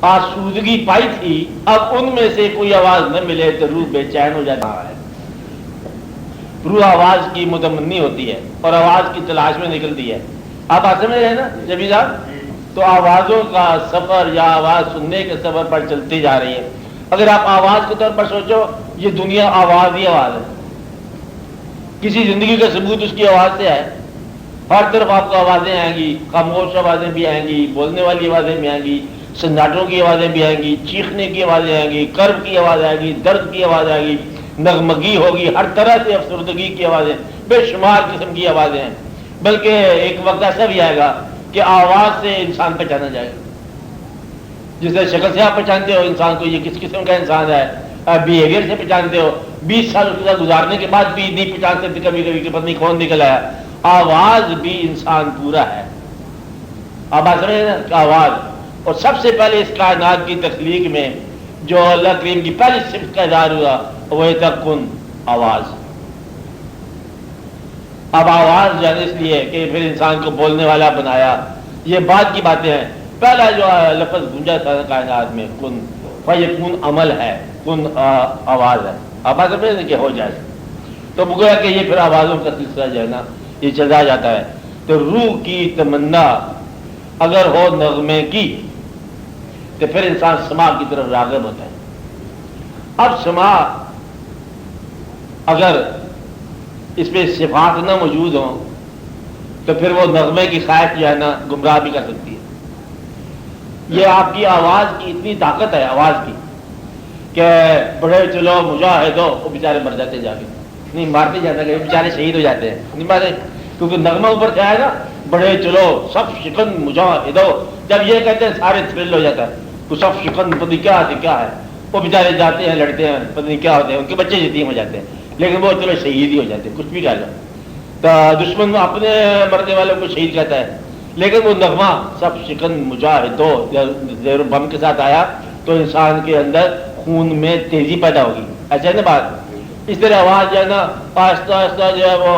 Speaker 1: آسودگی پائی تھی، اب ان میں سے کوئی آواز نہ ملے تو روح بے چین ہو جاتا ہے۔ روح آواز کی متمنی ہوتی ہے اور آواز کی تلاش میں نکلتی ہے۔ آپ آج سمجھ رہے ہیں نا جبھی صاحب؟ تو آوازوں کا سفر یا آواز سننے کے سفر پر چلتی جا رہی ہے۔ اگر آپ آواز کے طور پر سوچو، یہ دنیا آواز ہی آواز ہے، کسی زندگی کا ثبوت اس کی آواز سے ہے۔ ہر طرف آپ کو آوازیں آئیں گی، خاموش آوازیں بھی آئیں گی، بولنے والی آوازیں بھی آئیں گی، سناٹوں کی آوازیں بھی آئیں گی، چیخنے کی آوازیں آئیں گی، کرب کی آواز آئے گی، درد کی آواز آئے گی، نغمگی ہوگی، ہر طرح سے افسردگی کی آوازیں، بے شمار قسم کی آوازیں ہیں۔ بلکہ ایک وقت ایسا بھی آئے گا کہ آواز سے انسان پہچانا جائے گا۔ جس طرح شکل سے آپ پہچانتے ہو انسان کو یہ کس قسم کا انسان ہے، بیہیویئر سے پہچانتے ہو 20 سال اس کے ساتھ گزارنے کے بعد بھی نہیں پہچان سکتے کبھی کبھی کہ پتہ نہیں کون نکل آیا. آواز بھی انسان پورا ہے. آپ بات سمجھ نا کہ آواز. اور سب سے پہلے اس کائنات کی تخلیق میں جو اللہ کریم کی پہلی صفت کا اظہار ہوا وہ تکن آواز. اب آواز جو ہے اس لیے کہ پھر انسان کو بولنے والا بنایا. یہ بعد کی باتیں ہیں. پہلا جو لفظ گونجا تھا کائنات میں کن فیکون عمل ہے, کن آواز ہے. اب بات سمجھ کہ ہو جائے. تو گویا کہ یہ پھر آوازوں کا سلسلہ جو ہے نا یہ چلا جاتا ہے. تو روح کی تمنا اگر ہو نغمے کی تو پھر انسان سماع کی طرف راغب ہوتا ہے. اب سماع اگر اس پہ صفات نہ موجود ہوں تو پھر وہ نغمے کی خواہش جو ہے نا گمراہ بھی کر سکتی ہے. یہ آپ کی آواز کی اتنی طاقت ہے آواز کی کہ بڑے چلو مجاہد ہو, وہ بیچارے مر جاتے جا کے, نہیں مارتے جاتے کہ بیچارے شہید ہو جاتے ہیں, نہیں مارے کیونکہ نغمہ اوپر سے آئے نا بڑے چلو سب شکن مجاہد ہو. جب یہ کہتے ہیں سارے تھرل ہو جاتا ہے تو سب شکن پتہ کیا ہے کیا ہے. وہ بیچارے جاتے ہیں لڑتے ہیں پتہ نہیں کیا ہوتے ہیں, ان کے بچے یتیم ہو جاتے ہیں, لیکن وہ چلو شہید ہی ہو جاتے ہیں. کچھ بھی کہہ لو تو دشمن اپنے مرنے والوں کو شہید کہتا ہے, لیکن وہ نغمہ سب شکن مجاہد ہو زیر و بم کے ساتھ آیا تو انسان کے اندر خون میں تیزی پیدا ہوگی. ایسا ہے نا بات. اس طرح آواز جو ہے نا آہستہ آہستہ جو ہے وہ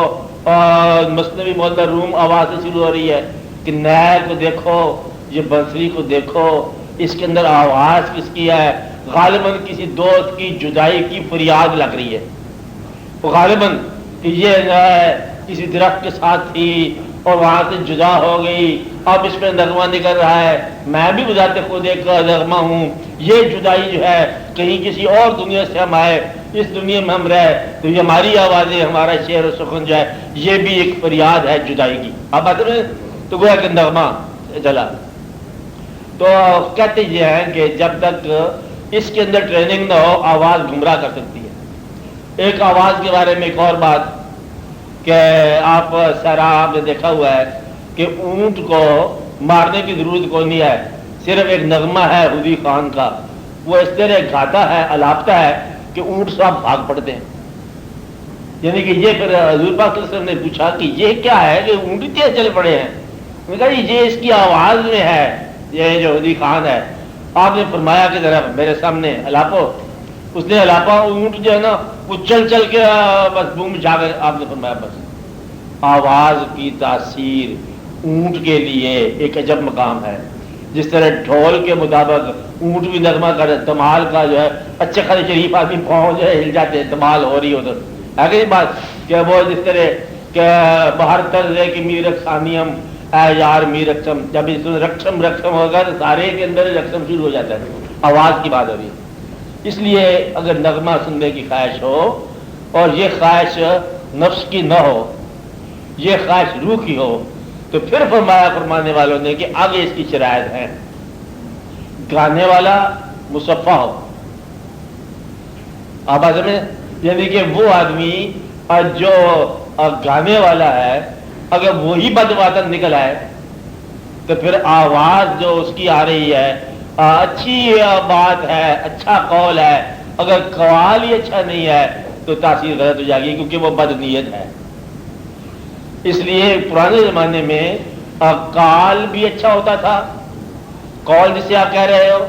Speaker 1: مثنوی مولا روم آواز سے شروع ہو رہی ہے کہ نئے کو دیکھو, یہ بنسری کو دیکھو, اس کے اندر آواز کس کی ہے. غالباً کسی دوست کی جدائی کی فریاد لگ رہی ہے. وہ غالباً کہ یہ جو ہے کسی درخت کے ساتھ تھی اور وہاں سے جدا ہو گئی, اب اس میں نغمہ نکل رہا ہے. میں بھی بذات خود ایک نغمہ ہوں. یہ جدائی جو ہے کہیں کسی اور دنیا سے ہم آئے, اس دنیا میں ہم رہے تو یہ ہماری آوازیں, ہمارا شعر و سخن جو ہے یہ بھی ایک فریاد ہے جدائی کی. اب بات میں تو گویا کہ نغمہ چلا. تو کہتے یہ ہیں کہ جب تک اس کے اندر ٹریننگ نہ ہو آواز گمراہ کر سکتی ہے. ایک آواز کے بارے میں ایک اور بات کہ آپ سارا آپ نے دیکھا ہوا ہے کہ اونٹ کو مارنے کی ضرورت کوئی نہیں ہے, صرف ایک نغمہ ہے حدی خان کا, وہ اس طرح گاتا ہے الاپتا ہے کہ اونٹ سب بھاگ پڑتے ہیں. یعنی کہ یہ پھر حضور پاک صلی اللہ علیہ وسلم نے پوچھا کہ یہ کیا ہے کہ اونٹ اتنے چل پڑے ہیں. میں کہا یہ اس کی آواز میں ہے, یہ جو حدی خان ہے. آپ نے فرمایا کہ ذرا میرے سامنے الاپو. اس نے الاپا, اونٹ جو ہے نا وہ چل چل کے بس بوم جا کر آپ نے فرمایا بس. آواز کی تاثیر اونٹ کے لیے ایک عجب مقام ہے. جس طرح ڈھول کے مطابق اونٹ بھی نغمہ کرے, دمال کا جو ہے اچھے خاصے شریف آدمی پہنچ جائے ہل جاتے ہیں, دمال ہو رہی ادھر ہے کہ بات کہ وہ جس طرح کہ باہر طرز ہے کہ میر رقصانیم اے یار میر رقصم, جب اس میں رقصم رقصم ہوگا تو سارے کے اندر رقصم شروع ہو جاتا ہے. آواز کی بات ہو رہی ہے. اس لیے اگر نغمہ سننے کی خواہش ہو اور یہ خواہش نفس کی نہ ہو, یہ خواہش روح کی ہو, تو پھر فرمانے والوں نے کہ آگے اس کی شرائط ہے. گانے والا مصفہ ہو. آواز میں یعنی کہ وہ آدمی جو گانے والا ہے اگر وہی بدوادن نکل آئے تو پھر آواز جو اس کی آ رہی ہے اچھی بات ہے, اچھا قول ہے, اگر قوال ہی اچھا نہیں ہے تو تاثیر غلط ہو جائے گی کیونکہ وہ بد نیت ہے. اس لیے پرانے زمانے میں قال بھی اچھا ہوتا تھا, قول جسے آپ کہہ رہے ہو,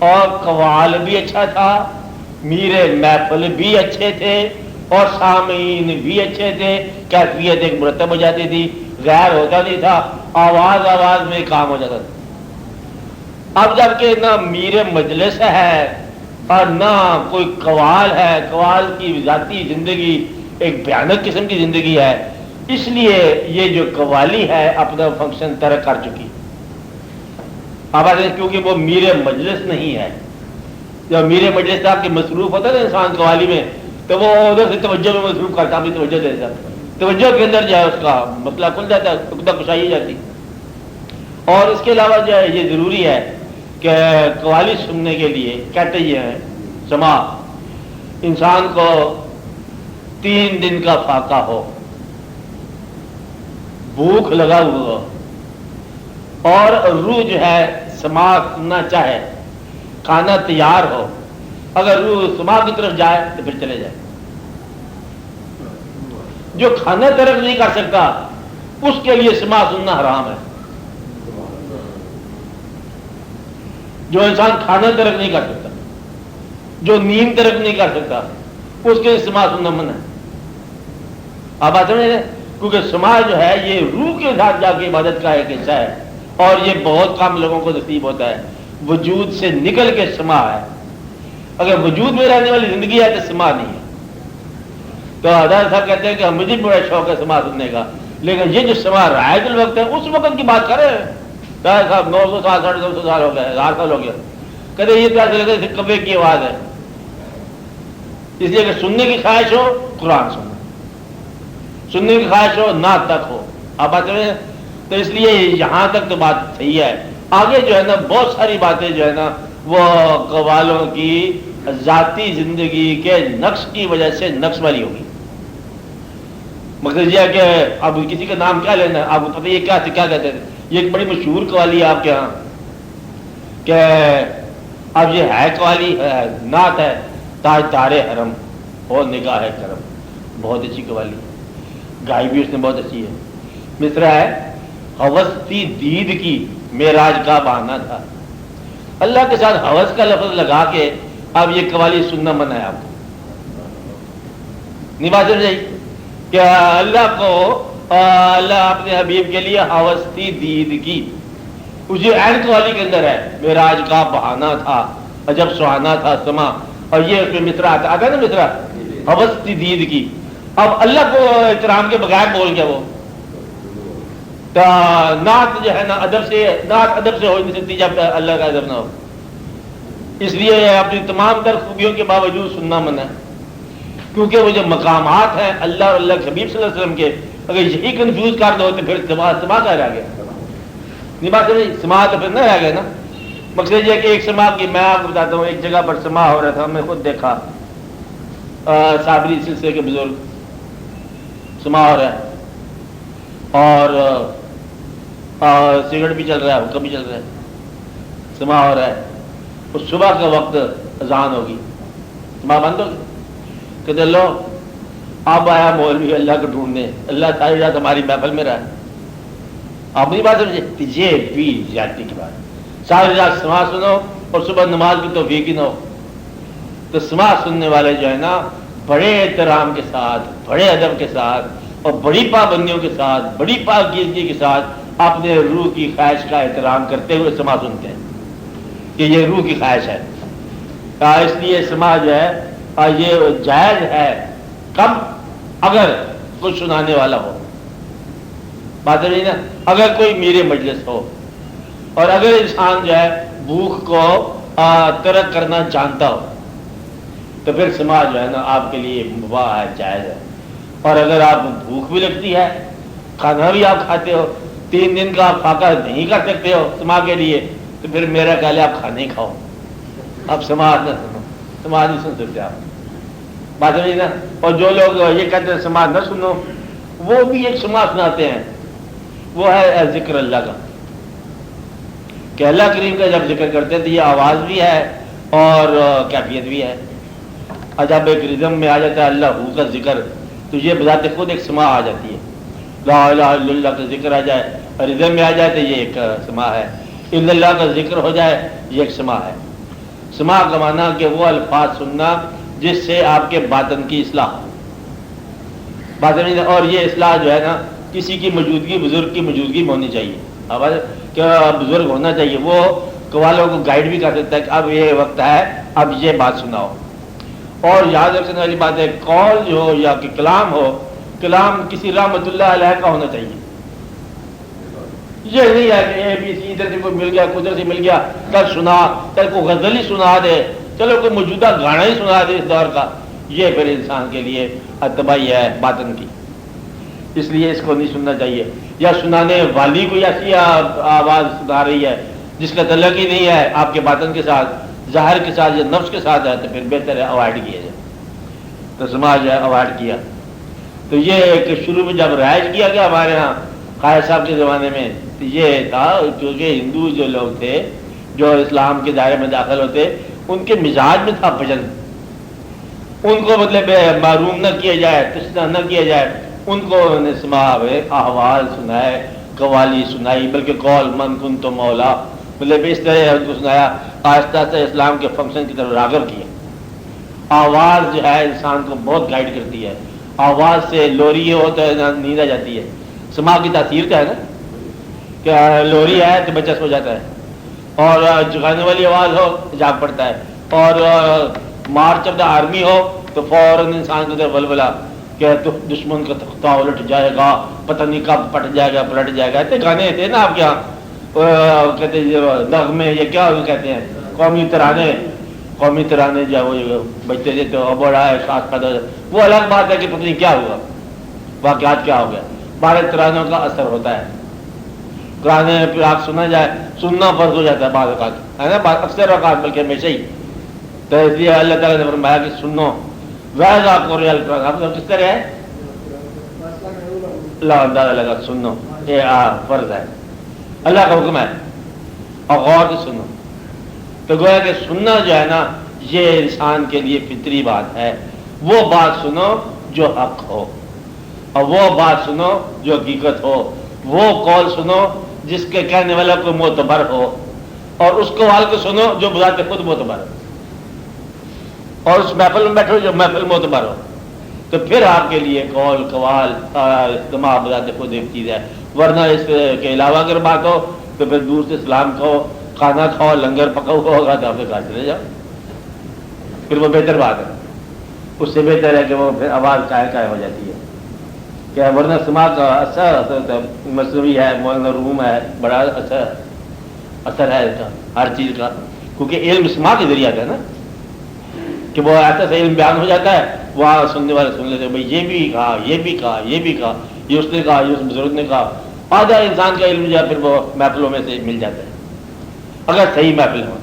Speaker 1: اور قوال بھی اچھا تھا, میرے محفل بھی اچھے تھے اور سامعین بھی اچھے تھے, کیفیت ایک مرتب ہو جاتی تھی, غیر ہوتا نہیں تھا, آواز میں کام ہو جاتا تھا. اب جب کہ نہ میر مجلس ہے اور نہ کوئی قوال ہے, قوال کی ذاتی زندگی ایک بھیانک قسم کی زندگی ہے, اس لیے یہ جو قوالی ہے اپنا فنکشن ترک کر چکی. آواز کیونکہ وہ میر مجلس نہیں ہے. جب میر مجلس صاحب کے مصروف ہوتا ہے نا انسان قوالی میں تو وہ ادھر سے توجہ میں مصروف کرتا, اپنی توجہ دے دیتا, توجہ کے اندر جو ہے اس کا مسئلہ کھل جاتا ہے, ٹکڑا کشائی جاتی. اور اس کے علاوہ جو ہے یہ ضروری ہے کہ قوالی سننے کے لیے کہتے یہ ہیں سماع انسان کو 3 دن کا فاقہ ہو, بھوک لگا ہوا ہو اور روح جو ہے سماع سننا چاہے, کھانا تیار ہو. اگر روح سماع کی طرف جائے تو پھر چلے جائے. جو کھانا ترک نہیں کر سکتا اس کے لیے سماع سننا حرام ہے. جو انسان کھانا ترک نہیں کر سکتا، جو نیند ترک نہیں کر سکتا، اس کے لیے سماع سننا منع ہے. آپ بات سمجھ رہے ہیں؟ کیونکہ سماع جو ہے یہ روح کے ساتھ جا کے عبادت کا ایک حصہ ہے، اور یہ بہت کم لوگوں کو نصیب ہوتا ہے. وجود سے نکل کے سماع ہے. اگر وجود میں رہنے والی زندگی ہے تو سماع نہیں ہے. تو حضرت صاحب کہتے ہیں کہ مجھے بڑا شوق ہے سماع سننے کا، لیکن یہ جو سماع رعایت الوقت ہے اس وقت کی بات کرے. صاحب 900 سال 950 سال ہو گئے، 1000 سال ہو گیا، کہتے یہ کیا لگے کبے کی آواز ہے. اس لیے کہ سننے کی خواہش ہو قرآن سننا، سننے کی خواہش ہو نعت تک ہو. آپ بات کریں تو اس لیے یہاں تک تو بات صحیح ہے. آگے جو ہے نا بہت ساری باتیں جو ہے نا وہ قوالوں کی ذاتی زندگی کے نقص کی وجہ سے نقص والی ہوگی. مقصد یہ ہے کہ اب کسی کا نام کیا لینا، آپ کو پتہ یہ کیا کہتے ہیں. یہ ایک بڑی مشہور قوالی ہے آپ کے ہاں کہ اب یہ ہے قوالی نعت ہے، تاج تارے حرم اور نگاہ ہے کرم. بہت اچھی قوالی، گائی بھی اس نے بہت اچھی ہے. مصرع ہے ہوس تھی دید کی معراج کا بہانہ تھا. اللہ کے ساتھ ہوس کا لفظ لگا کے اب یہ قوالی سننا منع ہے. آپ کو نہیں بات سمجھ آئی کہ اللہ کو اللہ اپنے حبیب کے لیے ہوس تھی دید کی، اسی عین قوالی کے اندر ہے معراج کا بہانہ تھا عجب سہانا تھا سما. اور یہ اس میں مصرع آتا ہے نا، مصرع ہوس تھی دید کی. اب اللہ کو احترام کے بغیر بول گیا وہ. نعت جو ہے نا ادب سے، نعت ادب سے ہو نہیں سکتی جب اللہ کا ادب نہ ہو. اس لیے اپنی تمام تر خوبیوں کے باوجود سننا منع ہے. کیونکہ وہ جو مقامات ہیں اللہ اور اللہ کے حبیب صلی اللہ علیہ وسلم کے، اگر یہی کنفیوز کر دو تو پھر سما کا رہ گیا. نہیں بات نہیں، سما تو پھر نہ رہ گیا نا. مقصد یہ ہے کہ ایک سما کی میں آپ کو بتاتا ہوں، ایک جگہ پر سما ہو رہا تھا، میں خود دیکھا. صابری سلسلے کے بزرگ سما ہو رہا ہے اور سگریٹ بھی چل رہا ہے، حکم بھی چل رہا ہے، سما ہو رہا ہے. اس صبح کا وقت اذان ہوگی، سما بند ہوگی. کہتے لو اب آیا مولوی اللہ کو ڈھونڈنے، اللہ ساری رات ہماری محفل میں رہا. آپ نہیں بات سمجھے؟ یہ بھی زیادتی کی بات. ساری رات سما سنو اور صبح نماز کی توفیق ہی نہ ہو. تو سما سننے والے جو ہے نا بڑے احترام کے ساتھ، بڑے ادب کے ساتھ اور بڑی پابندیوں کے ساتھ، بڑی پاکیزگی کے ساتھ اپنے روح کی خواہش کا احترام کرتے ہوئے سما سنتے ہیں کہ یہ روح کی خواہش ہے. اس لیے سما جو ہے یہ جائز ہے کب؟ اگر کوئی سنانے والا ہو. بات نہیں نا، اگر کوئی میرے مجلس ہو اور اگر انسان جو ہے بھوک کو ترک کرنا جانتا ہو تو پھر سما جو ہے نا آپ کے لیے مباح ہے، جائز ہے. اور اگر آپ بھوک بھی لگتی ہے، کھانا بھی آپ کھاتے ہو، 3 دن کا آپ فاقہ نہیں کر سکتے ہو سما کے لیے، تو پھر میرا خیال ہے آپ کھانے ہی کھاؤ، آپ سماعت نہ سنو. سماعت نہیں سن سکتے آپ. بات نہیں نا. اور جو لوگ یہ کہتے ہیں سماعت نہ سنو، وہ بھی ایک سماعت سناتے ہیں، وہ ہے ذکر اللہ کا. کہ اللہ کریم کا جب ذکر کرتے ہیں تو یہ آواز بھی ہے اور کیفیت بھی ہے. جب ایک رزم میں آ جاتا ہے اللہ ہو کا ذکر تو یہ بذات خود ایک سما آ جاتی ہے. لا الہ الا اللہ کا ذکر آ جائے اور رزم میں آ جائے تو یہ ایک سما ہے. الا اللہ کا ذکر ہو جائے یہ ایک سما ہے. سما کا معنی کہ وہ الفاظ سننا جس سے آپ کے باطن کی اصلاح ہو. باطن اور یہ اصلاح جو ہے نا کسی کی موجودگی، بزرگ کی موجودگی میں ہونی چاہیے. کہ بزرگ ہونا چاہیے، وہ قوالوں کو گائیڈ بھی کر سکتا ہے کہ اب یہ وقت ہے، اب یہ بات سناؤ. اور یاد رکھنے والی بات ہے قول جو ہو یا کہ کلام ہو، کلام کسی رحمت اللہ علیہ کا ہونا چاہیے. یہ نہیں ہے کہ اے بی سی ادھر سے کوئی مل گیا، ادھر سے مل گیا، کل سنا، کل کو غزل ہی سنا دے، چلو کوئی موجودہ گانا ہی سنا دے اس دور کا. یہ پھر انسان کے لیے تباہی ہے باطن کی. اس لیے اس کو نہیں سننا چاہیے. یا سنانے والی کوئی ایسی آواز سنا رہی ہے جس کا تعلق ہی نہیں ہے آپ کے باطن کے ساتھ، ظاہر کے ساتھ یا نفس کے ساتھ ہے، تو پھر بہتر ہے اوائڈ کیا جائے. تو سماج ہے اوائڈ کیا. تو یہ ایک شروع میں جب رائج کیا گیا ہمارے ہاں قائد صاحب کے زمانے میں تو یہ تھا کیونکہ ہندو جو لوگ تھے جو اسلام کے دائرے میں داخل ہوتے ان کے مزاج میں تھا بھجن. ان کو مطلب معروم نہ کیا جائے، تشنا نہ کیا جائے. ان کو انہوں نے سماع احوال سنائے، قوالی سنائی، بلکہ قول من کن تو مولا، مطلب اس طرح ان کو سنایا، آہستہ آہستہ اسلام کے فنکشن کی طرف راغب کیا۔ آواز جو ہے انسان کو بہت گائیڈ کرتی ہے، آواز سے لوری ہو تو نیند آ جاتی ہے، سماع کی تاثیر تو ہے نا کہ لوری ہے تو بچہ سو جاتا ہے، اور جگانے والی آواز ہو جاگ پڑتا ہے، اور مارچ آف دا آرمی ہو تو فوراً انسان کے اندر ولولہ کہ دشمن کا تختہ الٹ جائے گا، پتہ نہیں کب پٹ جائے گا، پلٹ جائے گا۔ ایسے گانے تھے نا آپ کے یہاں، کہتے نغمے، یہ کیا کہتے ہیں، قومی ترانے جو بچتے تھے تو بڑا ہے ساتھ پیدا، وہ الگ بات ہے کہ پتہ نہیں کیا ہوا، واقعات کیا ہو گیا۔ بارہ ترانوں کا اثر ہوتا ہے، گانے پھر آپ سنا جائے، سننا فرض ہو جاتا ہے بعض اوقات، ہے نا، اکثر اوقات بلکہ ہمیشہ ہی۔ تو اس لیے اللہ تعالیٰ نے فرمایا کہ سنو ویز آپ کو ریال آپ کس طرح ہے، اللہ اندازہ لگا سنو، یہ فرض ہے، اللہ کا حکم ہے، اور غور سے سنو۔ تو گویا کہ سننا جو ہے نا یہ انسان کے لیے فطری بات ہے، وہ بات سنو جو حق ہو، اور وہ بات سنو جو حقیقت ہو، وہ قول سنو جس کے کہنے والا کوئی معتبر ہو، اور اس قول کو سنو جو بذات خود معتبر ہو، اور اس محفل میں بیٹھو جو محفل معتبر ہو، تو پھر آپ کے لیے قول قوال اجتماع بذات خود ایک چیز ہے۔ ورنہ اس کے علاوہ اگر بات ہو تو پھر دور سے سلام کھاؤ، کھانا کھاؤ، لنگر پکا ہوا ہوگا تو آپ کے گھر چلے جاؤ، پھر وہ بہتر بات ہے۔ اس سے بہتر ہے کہ وہ پھر آواز قائم ہو جاتی ہے کہ ورنہ سماع کا اثر مصنوعی ہے، مولانا روم ہے، بڑا اثر ہے اس کا ہر چیز کا، کیونکہ علم سماع کے ذریعہ ہے نا، کہ وہ ایسا علم بیان ہو جاتا ہے، وہاں سننے والے سن لیتے ہیں بھائی یہ بھی کہا، یہ بھی کہا، یہ بھی کہا، یہ اس نے کہا، یہ اس بزرگ نے کہا، آدھا انسان کا علم جو ہے پھر وہ محفلوں میں سے مل جاتا ہے، اگر صحیح محفل ہو،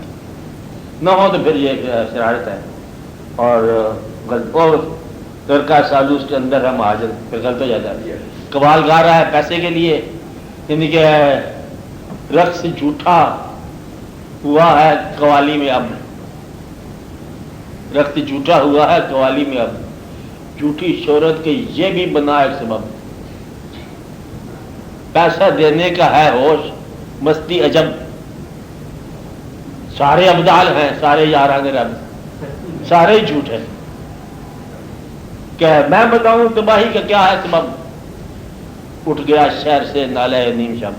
Speaker 1: نہ ہو تو پھر یہ شرارت ہے، اور ترکا سالوس کے اندر ہے مہاجر، پھر غلط ہو جاتا ہے۔ قوال گا رہا ہے پیسے کے لیے، یعنی کہ رقص جھوٹا ہوا ہے قوالی میں، اب رقص جھوٹا ہوا ہے قوالی میں، اب جھوٹی شہرت کے یہ بھی بنا ایک سبب، پیسہ دینے کا ہے ہوش، مستی عجب، سارے ابدال ہیں، سارے یاران رب، سارے ہی جھوٹ ہیں، کہ میں بتاؤں تباہی کا کیا ہے سبب، اٹھ گیا شہر سے نالہ نیم شب،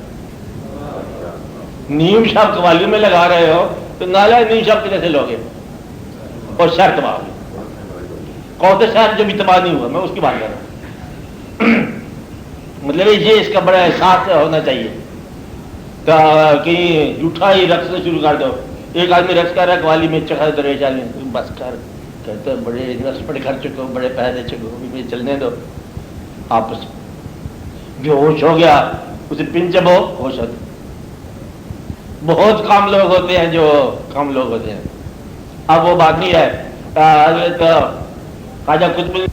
Speaker 1: نیم شب قوالی میں لگا رہے ہو تو نالہ نیم شب کیسے لوگے، اور شہر تباہ ہوگی، کون سا شہر جو بھی تباہ نہیں ہوا، میں اس کی بات کر رہا ہوں۔ مطلب یہ اس کا بڑا احساس ہونا چاہیے کہ جھوٹا ہی رقص سے شروع کر دو۔ ایک آدمی رقص کر رہا ہے قوالی میں، چکھا درویش آدمی بس کر، کہتے ہیں بڑے رقص بڑے کر چکے ہو، بڑے پیسے چکے ہو، مجھے چلنے دو، آپس بے ہوش ہو گیا، اسے پن چبو ہوش ہوتا۔ بہت کم لوگ ہوتے ہیں جو کم لوگ ہوتے ہیں، اب وہ بات نہیں ہے۔ حضرت خواجہ قطب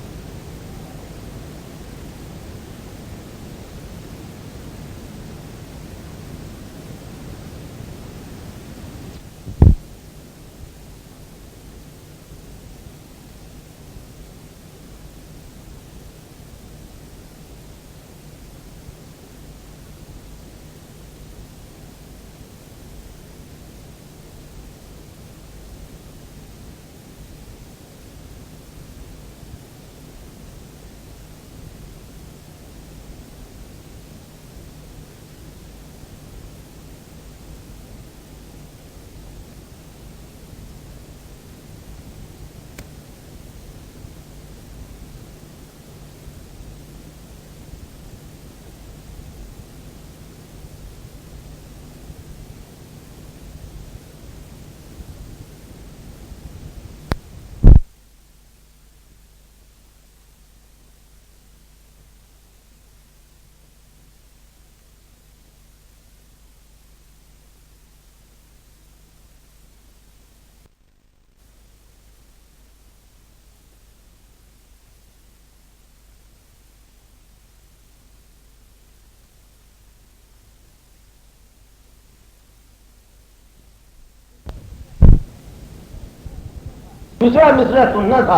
Speaker 1: دوسرا مصرع سننا تھا،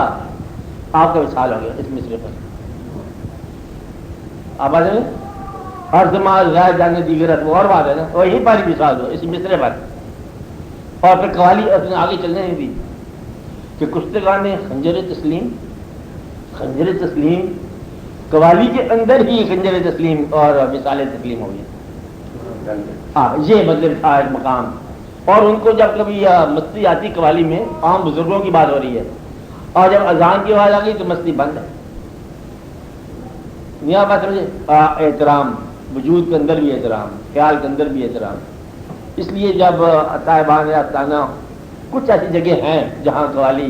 Speaker 1: آپ کا وصال ہو گیا اس مصرے پر۔ آپ آج ہر زمان غیر جانے دیگر وہ اور بات ہے نا، وہی پاری مثال ہو اسی مصرے پر. اور پھر قوالی اپنے آگے چلنے نہیں دی کہ کشتگان نے خنجر تسلیم قوالی کے اندر ہی خنجر تسلیم اور مثال تسلیم ہو گئی. ہاں یہ مطلب تھا ایک مقام. اور ان کو جب کبھی مستی آتی قوالی میں، عام بزرگوں کی بات ہو رہی ہے، اور جب اذان کی آواز آ گئی تو مستی بند ہے. یہاں بات سمجھے، احترام وجود کے اندر بھی احترام، خیال کے اندر بھی احترام. اس لیے جب صاحبان آستانہ کچھ ایسی جگہ ہیں جہاں قوالی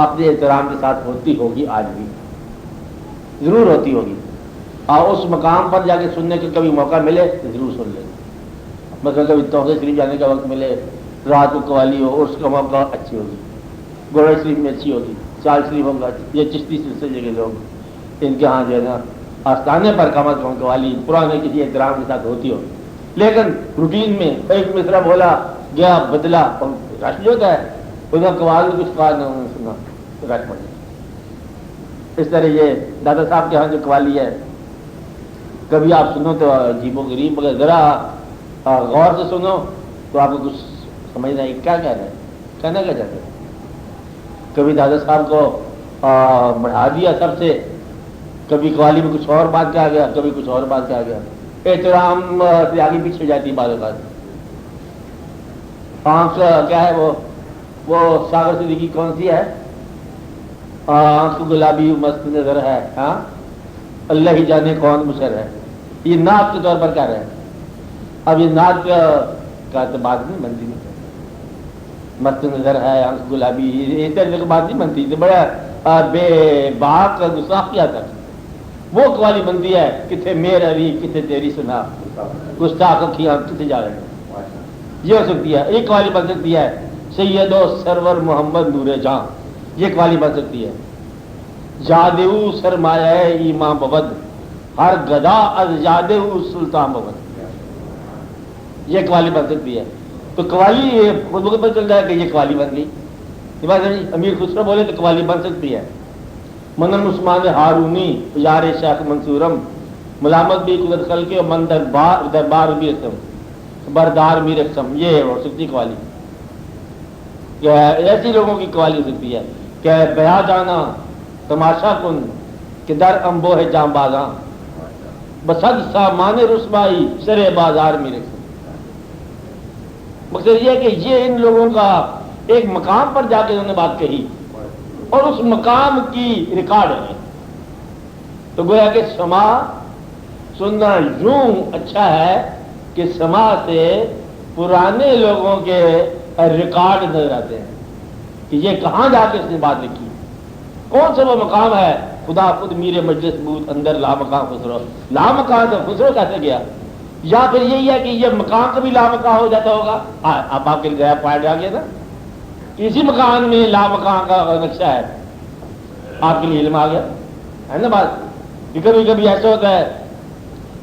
Speaker 1: اپنے احترام کے ساتھ ہوتی ہوگی، آج بھی ضرور ہوتی ہوگی، اور اس مقام پر جا کے سننے کا کبھی موقع ملے تو ضرور سن لیں. مثلا کبھی توحفے شریف جانے کا وقت ملے، رات کو قوالی ہو، اس کا موقع اچھی ہوگی. گوڑا شریف میں اچھی ہوگی، چال شریف ہوگا، یہ چشتی سلسلے کے لوگ ان کے ہاں جو ہے نا آستانے پر کم از کم قوالی پرانے کسی احترام کے ساتھ ہوتی ہوگی. لیکن روٹین میں ایک مصرع بولا گیا بدلا، رش جو ہوتا ہے اس کا قوالی کچھ کہا نہ سنا رش پڑ جائے. اس طرح یہ دادا صاحب کے ہاں جو قوالی ہے کبھی آپ سنو تو عجیب و غریب، مگر ذرا غور سے سنو تو آپ کو کچھ سمجھ نہیں کیا کہہ رہے ہیں، کہنا کیا چاہتے ہیں. کبھی دادا صاحب کو بڑھا دیا سب سے، کبھی قوالی میں کچھ اور بات کہا گیا، کبھی کچھ اور بات کہا گیا. احترام سے آگے پیچھے جاتی بعض اوقات. آنکھ کیا ہے وہ ساگر صدیقی کون سی ہے، آنکھ گلابی مست نظر ہے، ہاں اللہ ہی جانے کون مشر ہے. یہ نعت کے طور پر کہہ رہے ہیں. اب یہ نعت کا تو بات نہیں بنتی، مست نظر ہے، آنکھ گلابی، اس طرح کی بات نہیں بنتی. تو بڑا بے باک گستاخیہ تک وہ قوالی بنتی ہے، کتنے میر علی کتنے تیری سنا گستاخ اکھیاں کتنے جا رہے ہیں. یہ ہو سکتی ہے، ایک قوالی بن سکتی ہے سید و سرور محمد نور جاں، یہ قوالی بن سکتی ہے. جادو سرمایہ ایمان بود ہر گدا از جادو سلطان بود، یہ قوالی بن سکتی ہے. تو قوالی خود بخود پتہ چل رہا ہے کہ یہ قوالی بن گئی. یہ بات امیر خسرو بولے تو قوالی بن سکتی ہے. منن عثمان ہارونی یار شیخ منصورم ملامت بھی قدرت خل کے من دربار بھی رسم بردار بھی رسم، یہ ہو سکتی قوالی. ایسی لوگوں کی قوالی ہو سکتی ہے کہ بیا جانا تماشا کن کہ در امبو ہے جام بازاں بسد سامان رسوائی سرے بازار میں رسم. مقصد یہ ہے کہ یہ ان لوگوں کا ایک مقام پر جا کے انہوں نے بات کہی اور اس مقام کی ریکارڈ ہے. تو گویا کہ سما سننا یوں اچھا ہے کہ سما سے پرانے لوگوں کے ریکارڈ نظر آتے ہیں کہ یہ کہاں جا کے اس نے بات لکھی، کون سا وہ مقام ہے. خدا خود میرے مجلس بوت اندر لامکاں خسرو، لامکاں تو خسرو کیسے گیا. یا پھر یہی ہے کہ یہ مقام کبھی لامکاں ہو جاتا ہوگا. اب آپ کے گیا پوائنٹ آ گیا نا، اسی مکان میں لامکاں کا نقشہ ہے، آپ کے لیے علم آ گیا ہے نا. بات کہ کبھی کبھی ایسا ہوتا ہے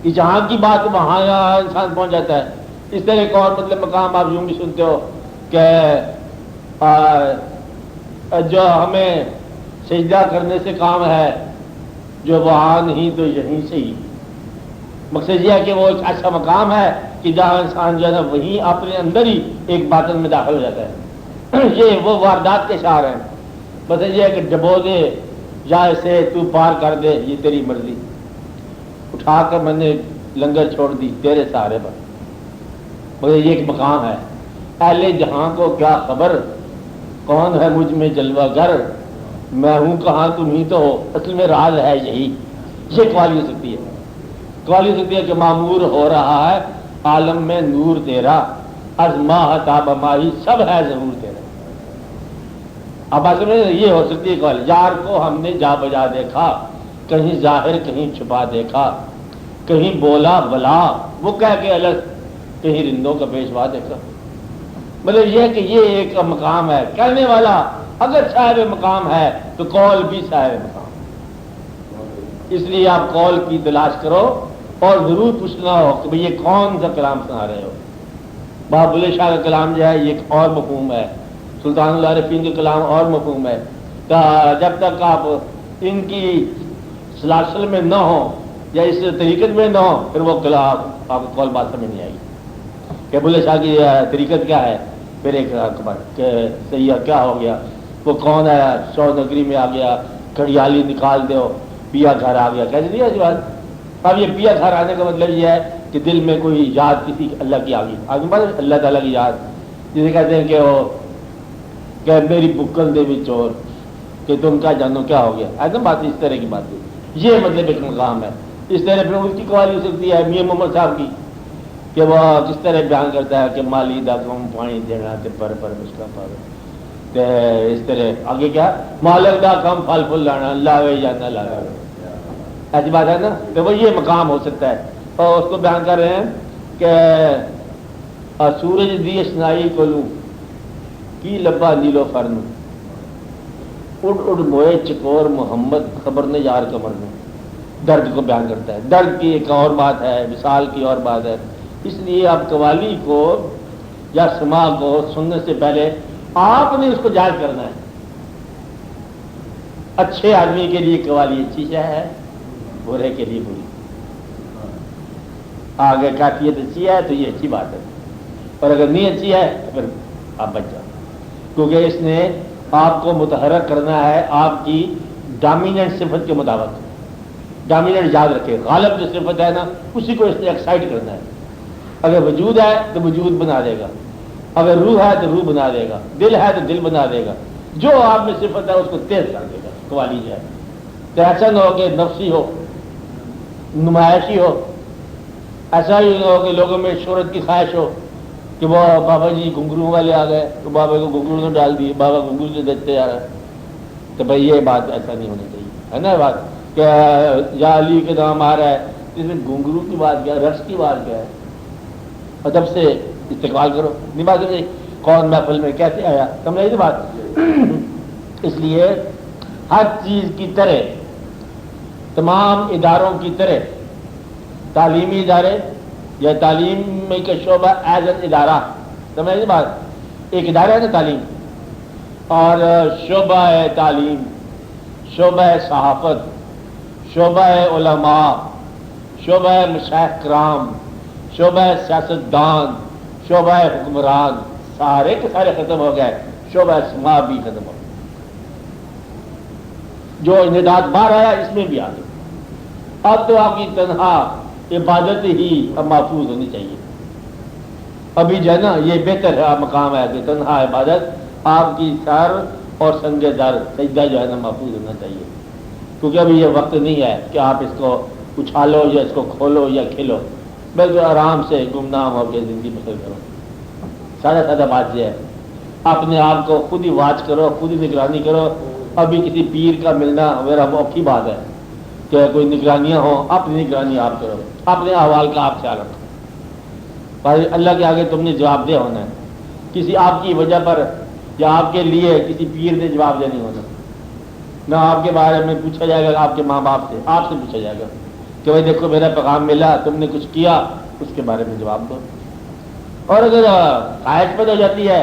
Speaker 1: کہ جہاں کی بات وہاں انسان پہنچ جاتا ہے. اس طرح ایک اور مطلب مقام آپ یوں بھی سنتے ہو کہ جو ہمیں سجدہ کرنے سے کام ہے جو وہاں نہیں تو یہیں سے ہی. مقصد یہ ہے کہ وہ ایک ایسا مقام ہے کہ جہاں انسان جو ہے نا وہیں اپنے اندر ہی ایک باطن میں داخل ہو جاتا ہے. یہ وہ واردات کے شعر ہیں. بس یہ ہے کہ ڈبو دے یا اسے تو پار کر دے یہ تیری مرضی، اٹھا کر میں نے لنگر چھوڑ دی تیرے سہارے پر. مگر یہ ایک مقام ہے. اہل جہاں کو کیا خبر کون ہے مجھ میں جلوہ گر، میں ہوں کہاں تم ہی تو ہو، اصل میں راز ہے یہی. یہ قوالی ہو سکتی ہے. قوالی ہو سکتی ہے کہ معمور ہو رہا ہے عالم میں نور تیرا، از ماہ تاب ماہی سب ہے ضرور تیرا. اب اصل میں یہ ہو سکتی ہے قوالی. یار کو ہم نے جا بجا دیکھا، کہیں ظاہر کہیں چھپا دیکھا، کہیں بولا بلا وہ کہہ کے الگ، کہیں رندوں کا پیشوا دیکھا. مطلب یہ ہے کہ یہ ایک مقام ہے. کہنے والا اگر صاحب مقام ہے تو قول بھی صاحب مقام. اس لیے آپ قول کی تلاش کرو اور ضرور پوچھنا ہو کہ بھئی یہ کون سا کلام سنا رہے ہو. بابا بلے شاہ کا کلام جو ہے یہ ایک اور مفہوم ہے، سلطان العارفین کا کلام اور مفہوم ہے. جب تک آپ ان کی سلاسل میں نہ ہو یا اس طریقت میں نہ ہو، پھر وہ آپ کو قول بات سمجھ نہیں آئے گی کہ بلے شاہ کی طریقت کیا ہے، پھر ایک کہ سیاح کیا ہو گیا، وہ کون ہے، شو نگری میں آ گیا، گھڑیالی نکال دو، پیا گھر آ گیا، کہہ دیا جی بات۔ اب یہ پیا گھر آنے کا مطلب یہ ہے کہ دل میں کوئی یاد کسی اللہ کی آ گئی، آگے بات اللہ تعالیٰ کی یاد، جسے کہتے ہیں کہ وہ کہ میری بکل دے بھی چور، کہ تم کیا جانو کیا ہو گیا، ایسا بات اس طرح کی بات ہے، یہ مطلب ایک مقام ہے۔ اس طرح پھر اس کی قوالی ہو سکتی ہے میاں محمد صاحب کی، کہ وہ کس طرح بیان کرتا ہے کہ مالی دا کم پانی دینا تے پر مشکل پاو، تے اس طرح آگے کیا مالک دا کم پھل پھل لانا لاوے یا نہ لاوے، ایسی بات ہے نا، تو وہ یہ مقام ہو سکتا ہے۔ اور اس کو بیان کر رہے ہیں کہ سورج دی سنائی کولو کی لبا نیلو فرنو، اڑ اڑ موئے چکور محمد خبر نے یار کمر میں، درد کو بیان کرتا ہے، درد کی ایک اور بات ہے، وصال کی اور بات ہے۔ اس لیے آپ قوالی کو یا سماع کو سننے سے پہلے آپ نے اس کو جائز کرنا ہے۔ اچھے آدمی کے لیے قوالی اچھی شے ہے، برے کے لیے بری، آگے کیفیت اچھی ہے تو یہ اچھی بات ہے، اور اگر نہیں اچھی ہے تو پھر آپ بچ جاؤ، کیونکہ اس نے آپ کو متحرک کرنا ہے آپ کی ڈومیننٹ صفت کے مطابق۔ ڈومیننٹ یاد رکھے، غالب جو صفت ہے نا اسی کو اس نے ایکسائٹ کرنا ہے۔ اگر وجود ہے تو وجود بنا دے گا، اگر روح ہے تو روح بنا دے گا، دل ہے تو دل بنا دے گا، جو آپ میں صفت ہے اس کو تیز کر دے گا قوالی جو ہے۔ تو ایسا نہ ہو کہ نفسی ہو، نمائشی ہو، ایسا ہی نہ ہو کہ لوگوں میں شہرت کی خواہش ہو کہ وہ بابا جی گھنگرو والے آ گئے تو بابا کو گھنگرو نے ڈال دیے، بابا گھنگرو سے دیکھتے جا رہا ہے، تو بھائی یہ بات ایسا نہیں ہونی چاہیے، ہے نا بات کہ یا علی کے نام آ رہا ہے، اس میں گھنگرو کی بات کیا ہے، رقص کی بات کیا ہے، ادب سے استقبال کرو، نہیں بات نہیں کون محفل میں کیسے آیا، سمجھ رہی بات۔ اس لیے ہر چیز کی طرح، تمام اداروں کی طرح، تعلیمی ادارے یا تعلیم کا شعبہ ایز این ادارہ، سمجھ رہی بات، ایک ادارہ ہے نا تعلیم، اور شعبہ ہے تعلیم، شعبہ ہے صحافت، شعبہ ہے علماء، شعبہ ہے مشائخ کرام، شعبہ ہے سیاستدان، شعبہ ہے حکمران، سارے کے سارے ختم ہو گئے، شعبہ سماع بھی ختم ہو گیا، جو انحداد باہر آیا اس میں بھی آ گیا۔ اب تو آپ کی تنہا عبادت ہی اب محفوظ ہونی چاہیے، ابھی جو ہے نا یہ بہتر ہے مقام ہے کہ تنہا عبادت آپ کی سر اور سنگ در سجدہ جو ہے نا محفوظ ہونا چاہیے، کیونکہ ابھی یہ وقت نہیں ہے کہ آپ اس کو اچھالو یا اس کو کھولو یا کھلو، بلکہ آرام سے گمنام ہو کے زندگی بسر کرو۔ سادہ سادہ بات یہ ہے، اپنے آپ کو خود ہی واچ کرو، خود ہی نگرانی کرو۔ ابھی کسی پیر کا ملنا میرا موقعی بات ہے کہ کوئی نگرانیاں ہوں، اپنی نگرانی آپ کرو، اپنے احوال کا آپ خیال رکھو، بھائی اللہ کے آگے تم نے جواب دہ ہونا ہے، کسی آپ کی وجہ پر یا آپ کے لیے کسی پیر نے جواب دہ نہیں ہونا، نہ آپ کے بارے میں پوچھا جائے گا آپ کے ماں باپ سے، آپ سے پوچھا جائے گا کہ بھائی دیکھو میرا پیغام ملا، تم نے کچھ کیا، اس کے بارے میں جواب دو۔ اور اگر خواہش پیدا ہو جاتی ہے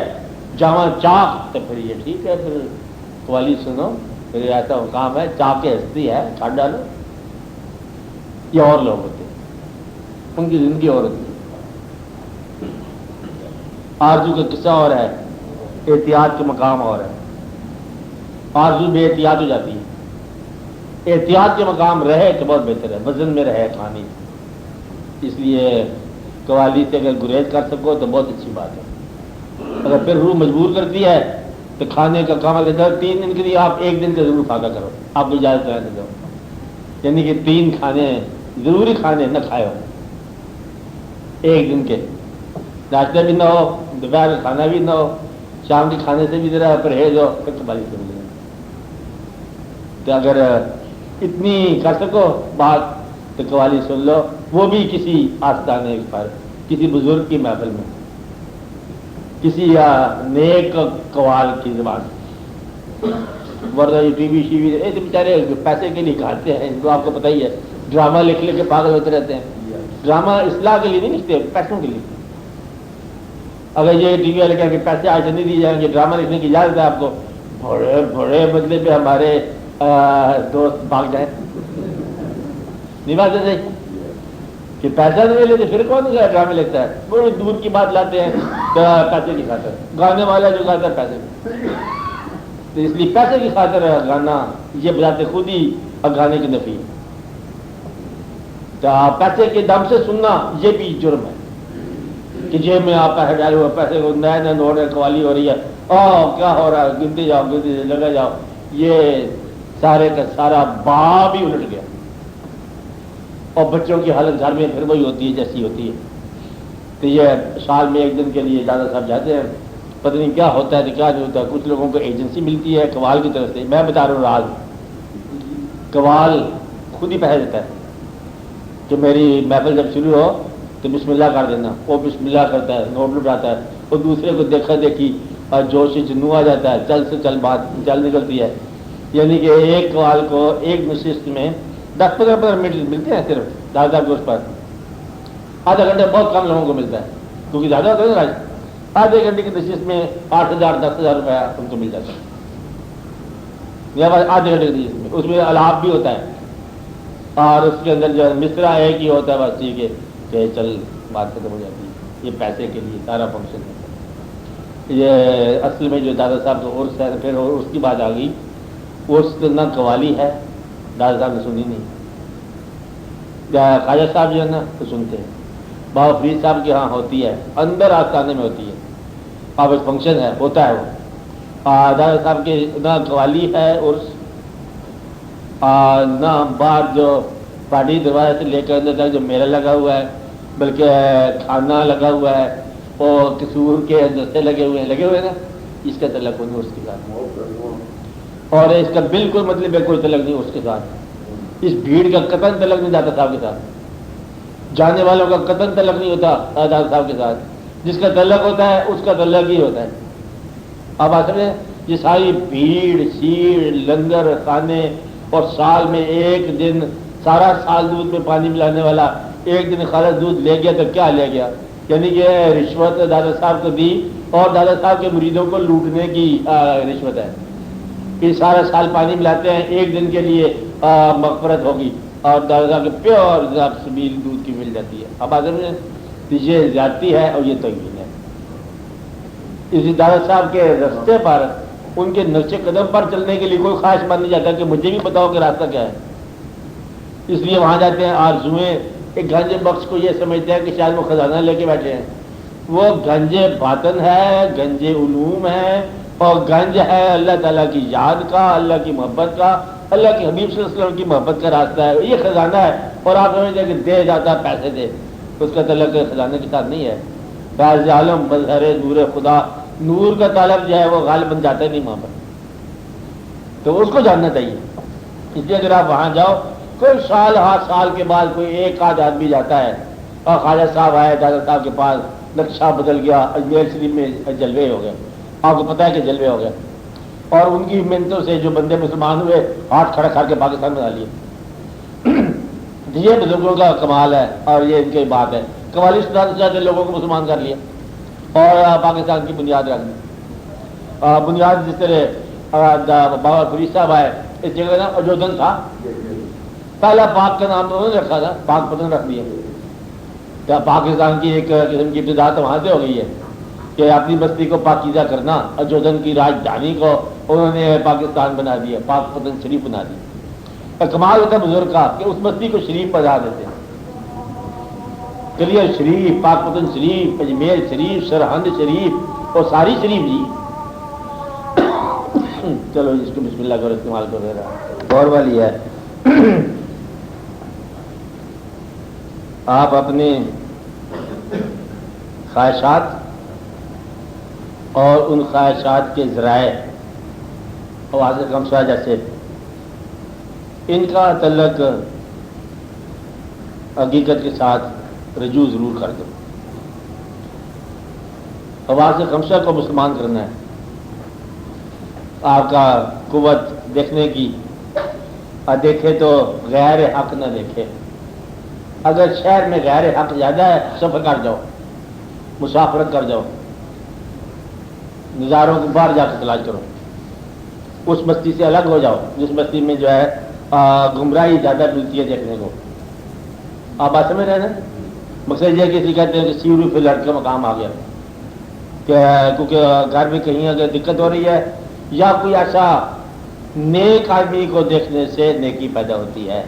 Speaker 1: جامع چاق تو پھر یہ ٹھیک ہے، پھر قوالی سنو، پھر ایسا کام ہے چاق ہستی ہے چھاٹ ڈالو، یہ اور لوگ ہوتے ہیں، ان کی زندگی اور ہوتی ہے۔ آرزو کا قصہ اور ہے، احتیاط کے مقام اور ہے، آرزو بے احتیاط ہو جاتی ہے، احتیاط کے مقام رہے تو بہت بہتر ہے، وزن میں رہے کھانی، اس لیے قوالی سے اگر گریز کر سکو تو بہت اچھی بات ہے۔ اگر پھر روح مجبور کرتی ہے تو کھانے کا کام اگر 3 دن کے لیے آپ 1 دن کا ضرور فائدہ کرو، آپ کو اجازت رہنے دو، یعنی کہ 3 کھانے ضروری کھانے نہ کھائے ہو 1 دن کے، ناشتہ بھی نہ ہو، دوپہر کا کھانا بھی نہ ہو، شام کے کھانے سے بھی ذرا پرہیز ہو، پھر قوالی سن لیں۔ تو اگر اتنی کر سکو بات تو قوالی سن لو، وہ بھی کسی آستانے پر، کسی بزرگ کی محفل میں، کسی نیک قوال کی زبان، ورنہ یہ ٹی وی شی وی تو بیچارے پیسے کے لیے کھاتے ہیں، ان کو آپ کو پتہ ہی ہے، ڈرامہ لکھ کے پاگل ہوتے رہتے ہیں، ڈرامہ اصلاح کے لیے نہیں لکھتے، پیسوں کے لیے۔ اگر یہ ٹی وی والے کہیں کہ پیسے آج نہیں دیے جائیں گے، ڈرامہ لکھنے کی اجازت ہے آپ کو، بڑے بڑے بدلے پہ ہمارے دوست بھاگ جائیں، نہیں بات ہے کہ پیسہ نہیں لیتے پھر کون سا ڈرامے لیتا ہے؟ وہ دور کی بات لاتے ہیں پیسے کی خاطر، گانے والا جو گاتا ہے پیسے، تو اس لیے پیسے کی خاطر گانا یہ بجاتے خود ہی گانے کی نفی، تو پیسے کے دم سے سننا یہ بھی جرم ہے کہ جیب میں آپ پیسے ڈالے ہوئے پیسے کو نئے نئے نوٹ قوالی ہو رہی ہے، کیا ہو رہا ہے، گنتے جاؤ گنتے لگا جاؤ، یہ سارے کا سارا باب ہی الٹ گیا، اور بچوں کی حالت گھر میں پھر وہی ہوتی ہے جیسی ہوتی ہے۔ تو یہ سال میں ایک دن کے لیے دادا صاحب جاتے ہیں، پتہ نہیں کیا ہوتا ہے تو کیا نہیں ہوتا ہے، کچھ لوگوں کو ایجنسی ملتی ہے قوال کی طرف سے، میں بتا رہا ہوں راز، قوال خود ہی پیسے دیتا ہے کہ میری محفل جب شروع ہو تو بسم اللہ کر دینا، وہ بسم اللہ کرتا ہے، نوٹ لٹاتا ہے، وہ دوسرے کو دیکھا دیکھی اور جوش سے جنو آ جاتا ہے، چل سے چل بات چل نکلتی ہے، یعنی کہ ایک قوال کو ایک نشست میں 10-15 منٹ ملتے ہیں صرف دادا کو، اس پر آدھا گھنٹہ بہت کم لوگوں کو ملتا ہے کیونکہ زیادہ ہوتا ہے نا، آدھے گھنٹے کی نشست میں 8,000 10,000 روپیہ ان کو مل جاتا ہے، یا آدھے گھنٹے کی نشست میں، اس میں الاپ بھی ہوتا ہے، اور اس کے اندر جو مصرع ایک ہی ہوتا ہے بس ٹھیک ہے کہ چل بات ختم ہو جاتی ہے، یہ پیسے کے لیے سارا فنکشن ہے۔ یہ اصل میں جو دادا صاحب کا عرس ہے، پھر اس کی بات آ گئی، عرس نہ قوالی ہے، دادا صاحب نے سنی نہیں، خواجہ صاحب جو ہے نا تو سنتے ہیں، بابا فرید صاحب کے ہاں ہوتی ہے، اندر آستانے میں ہوتی ہے، اب ایک فنکشن ہے ہوتا ہے وہ، دادا صاحب کے نہ قوالی ہے عرس، نہ بعد جو پارٹی دروازے سے لے کر اندر تک جو میلہ لگا ہوا ہے، بلکہ کھانا لگا ہوا ہے، اور کسور کے دستے لگے ہوئے نا، اس کا تعلق نہیں اس کے ساتھ، اور اس کا بالکل مطلب ہے کوئی تعلق نہیں اس کے ساتھ، اس بھیڑ کا قطن تعلق نہیں دادا صاحب کے ساتھ، جانے والوں کا قطن تعلق نہیں ہوتا دادا صاحب کے ساتھ، جس کا تعلق ہوتا ہے اس کا تعلق ہی ہوتا ہے۔ اب اصل میں یہ ساری بھیڑ شیڑ لنگر کھانے، اور سال میں ایک دن سارا سال دودھ میں پانی ملانے والا ایک دن خالص دودھ لے گیا تو کیا لے گیا، یعنی کہ رشوت دادا صاحب کو دی، اور دادا صاحب کے مریدوں کو لوٹنے کی رشوت ہے کہ سارا سال پانی ملاتے ہیں، ایک دن کے لیے مغفرت ہوگی، اور دادا صاحب کے پیور سبیل دودھ کی مل جاتی ہے۔ اب اصل میں یہ زیادتی ہے اور یہ توہین ہے۔ اسی دادا صاحب کے رستے پر، ان کے نقش قدم پر چلنے کے لیے کوئی خواہش مند نہیں جاتا کہ مجھے بھی بتاؤ کہ راستہ کیا ہے، اس لیے وہاں جاتے ہیں آرزوئیں، ایک گنج بخش کو یہ سمجھتے ہیں کہ شاید وہ خزانہ لے کے بیٹھے ہیں، وہ گنج باطن ہے، گنج علوم ہے، اور گنج ہے اللہ تعالیٰ کی یاد کا، اللہ کی محبت کا، اللہ کے حبیب صلی اللہ علیہ وسلم کی محبت کا راستہ ہے، یہ خزانہ ہے، اور آپ سمجھتے ہیں کہ دے جاتا پیسے دے، اس کا تعلق خزانے کے ساتھ نہیں ہے۔ باز عالم مظہر نور خدا، نور کا طالب جو ہے وہ غالب بن جاتا ہے نہیں وہاں پر، تو اس کو جاننا چاہیے۔ اس لیے اگر آپ وہاں جاؤ، کوئی سال ہر سال کے بعد کوئی ایک آدھ آدمی جاتا ہے، اور خواجہ صاحب آئے دادا صاحب کے پاس، نقشہ بدل گیا، اجمیر شریف میں جلوے ہو گئے، آپ کو پتہ ہے کہ جلوے ہو گئے، اور ان کی منتوں سے جو بندے مسلمان ہوئے ہاتھ کھڑا کر کے پاکستان بنا لیے۔ یہ بزرگوں کا کمال ہے، اور یہ ان کی بات ہے، قوالی سناتے لوگوں کو مسلمان کر لیا اور پاکستان کی بنیاد رکھ دی۔ بنیاد جس طرح بابا فرید صاحب آئے، اس جگہ نا اجودھن تھا، پہلا پاک کا نام انہوں نے رکھا تھا، پاک پتن رکھ دیا، کیا پاکستان کی ایک قسم کی ابتدا تو وہاں سے ہو گئی ہے کہ اپنی بستی کو پاکیزہ کرنا، اجودھن کی راجدھانی کو انہوں نے پاکستان بنا دیا، پاک پتن شریف بنا دیا۔ کمال ہوتا ہے بزرگ کا کہ اس بستی کو شریف بنا دیتے ہیں، کلیئر شریف، پاک پتن شریف، اجمیر شریف، سرہند شریف، اور ساری شریف جی۔ چلو اس کو بسم اللہ کرو، استعمال کرو، غور والی ہے۔ آپ اپنے خواہشات اور ان خواہشات کے ذرائع اور حاصل خمسہ جیسے ان کا تعلق حقیقت کے ساتھ رجوع ضرور کر دو۔ حواس خمسہ کو مسلمان کرنا ہے، آپ کا قوت دیکھنے کی، اور دیکھے تو غیر حق نہ دیکھے، اگر شہر میں غیر حق زیادہ ہے سفر کر جاؤ، مسافرت کر جاؤ، نظاروں کو باہر جا کے تلاش کرو، اس بستی سے الگ ہو جاؤ جس بستی میں جو ہے گمراہی زیادہ ملتی ہے دیکھنے کو، آپ بات سمجھ رہے ہیں؟ مقصد یہ کسی کہتے ہیں کہ سیوری فی الارض کا مقام آ گیا کہ کیونکہ گھر میں کہیں اگر دقت ہو رہی ہے یا کوئی ایسا نیک آدمی کو دیکھنے سے نیکی پیدا ہوتی ہے،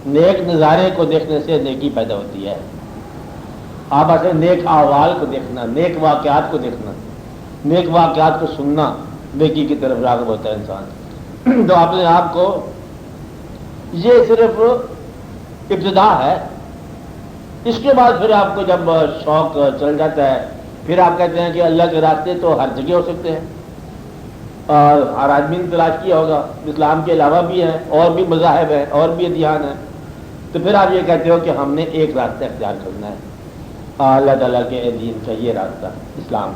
Speaker 1: نیک نظارے کو دیکھنے سے نیکی پیدا ہوتی ہے. آپ ایسے نیک احوال کو دیکھنا، نیک واقعات کو دیکھنا، نیک واقعات کو سننا نیکی کی طرف راغب ہوتا ہے انسان. تو اپنے آپ کو یہ صرف ابتدا ہے. اس کے بعد پھر آپ کو جب شوق چل جاتا ہے پھر آپ کہتے ہیں کہ اللہ کے راستے تو ہر جگہ ہو سکتے ہیں اور ہر آدمی نے تلاش کیا ہوگا، اسلام کے علاوہ بھی ہیں اور بھی مذاہب ہیں اور بھی ادیان ہیں. تو پھر آپ یہ کہتے ہو کہ ہم نے ایک راستہ اختیار کرنا ہے، اللہ تعالیٰ کے دین کا یہ راستہ اسلام.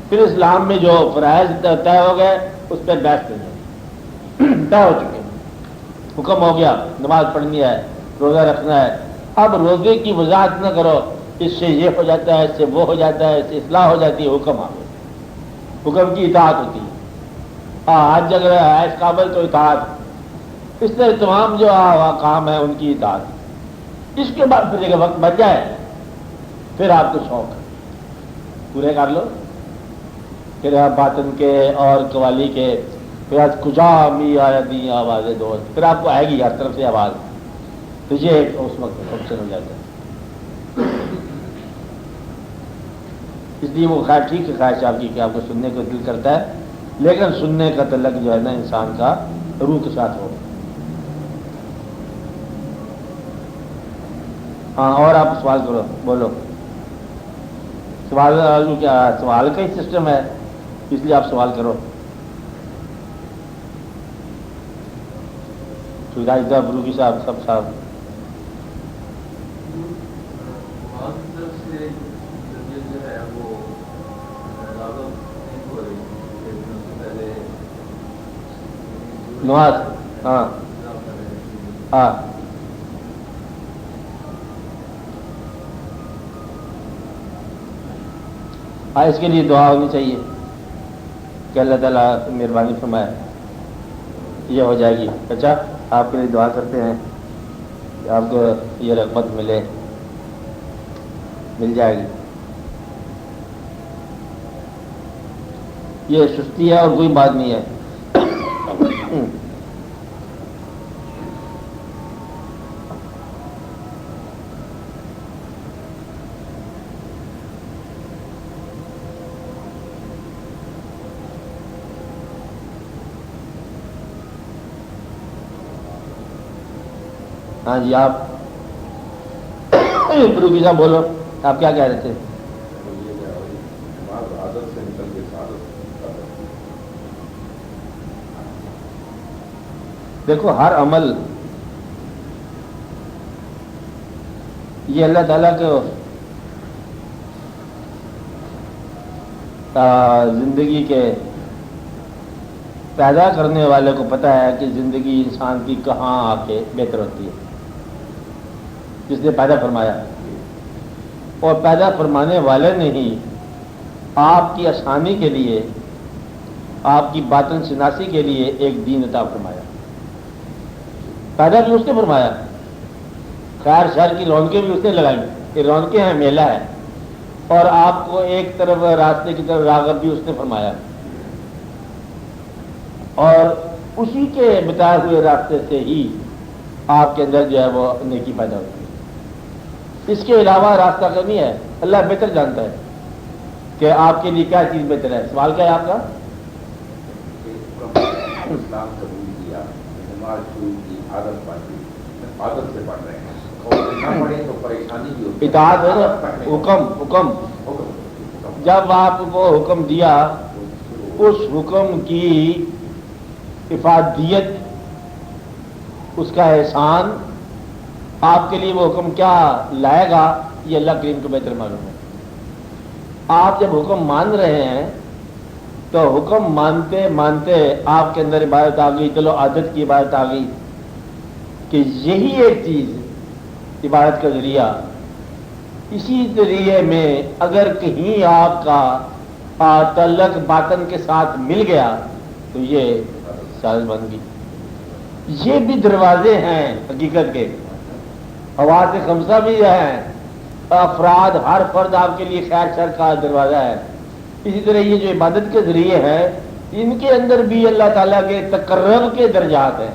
Speaker 1: پھر اسلام میں جو فرائض طے ہو گئے اس پہ بحث نہیں ہے، طے ہو چکے. حکم ہو گیا نماز پڑھنی ہے، روزہ رکھنا ہے. اب روزے کی وضاحت نہ کرو، اس سے یہ ہو جاتا ہے، اس سے وہ ہو جاتا ہے، اس سے اصلاح ہو جاتی ہے. حکم آ گیا، حکم کی اطاعت ہوتی ہے. حج اگر ہے اس قابل تو اطاعت، اس طرح تمام جو کام ہیں ان کی اطاعت. اس کے بعد پھر جگہ وقت بچ جائے پھر آپ کو شوق پورے کر لو. پھر آپ باطن کے اور قوالی کے پھر آج کجا بھی آیا دی آوازیں دوست، پھر آپ کو آئے گی ہر طرف سے آواز. تو یہ اس وقت فنکشن ہو جاتا ہے. اس لیے وہ خیر ٹھیک ہے خواہش آپ کی کہ آپ کو سننے کو دل کرتا ہے، لیکن سننے کا تعلق جو ہے نا انسان کا روح کے ساتھ ہو. ہاں اور آپ سوال کرو، بولو. سوال کیا سوال کا ہی سسٹم ہے، اس لیے آپ سوال کرو. بروکی صاحب سب صاحب نماز. ہاں ہاں ہاں اس کے لیے دعا ہونی چاہیے کہ اللہ تعالیٰ مہربانی فرمائے یہ ہو جائے گی. اچھا آپ کے لیے دعا کرتے ہیں کہ آپ کو یہ رغبت مل جائے گی. یہ سستی ہے اور کوئی بات نہیں ہے. ہاں جی آپ روکی صاحب بولو، آپ کیا کہہ رہے تھے؟ دیکھو ہر عمل یہ اللہ تعالیٰ کے زندگی کے پیدا کرنے والے کو پتہ ہے کہ زندگی انسان کی کہاں آ کے بہتر ہوتی ہے، جس نے پیدا فرمایا. اور پیدا فرمانے والے نے ہی آپ کی آسانی کے لیے، آپ کی باطن شناسی کے لیے ایک دین عطا فرمایا. پیدا بھی اس نے فرمایا، خیر شر کی رونقیں بھی اس نے لگائی. یہ رونقیں ہیں، میلہ ہے، اور آپ کو ایک طرف راستے کی طرف راغب بھی اس نے فرمایا، اور اسی کے بتائے ہوئے راستے سے ہی آپ کے اندر جو ہے وہ نیکی پیدا ہوتی ہے. اس کے علاوہ راستہ کا نہیں ہے. اللہ بہتر جانتا ہے کہ آپ کے لیے کیا چیز بہتر ہے. سوال کیا ہے آپ کا؟
Speaker 2: اسلام قبول کیا، نماز شروع کی، عادت پائی، عادت سے پڑھ رہے ہیں اور نہ پڑھیں تو پریشانی بھی ہوتی ہے.
Speaker 1: اطاعت ہے نا، حکم. جب آپ کو حکم دیا اس حکم کی افادیت، اس کا احسان آپ کے لیے وہ حکم کیا لائے گا یہ اللہ کریم کو بہتر معلوم ہے. آپ جب حکم مان رہے ہیں تو حکم مانتے مانتے آپ کے اندر عبادت آ گئی. چلو عادت کی عبادت آ گئی کہ یہی ایک چیز عبادت کا ذریعہ. اسی ذریعے میں اگر کہیں آپ کا تعلق باطن کے ساتھ مل گیا تو یہ ساز بن گئی. یہ بھی دروازے ہیں حقیقت کے. حواس خمسہ بھی ہیں، افراد، ہر فرد آپ کے لیے خیر شر کا دروازہ ہے. اسی طرح یہ جو عبادت کے ذریعے ہیں ان کے اندر بھی اللہ تعالیٰ کے تقرب کے درجات ہیں.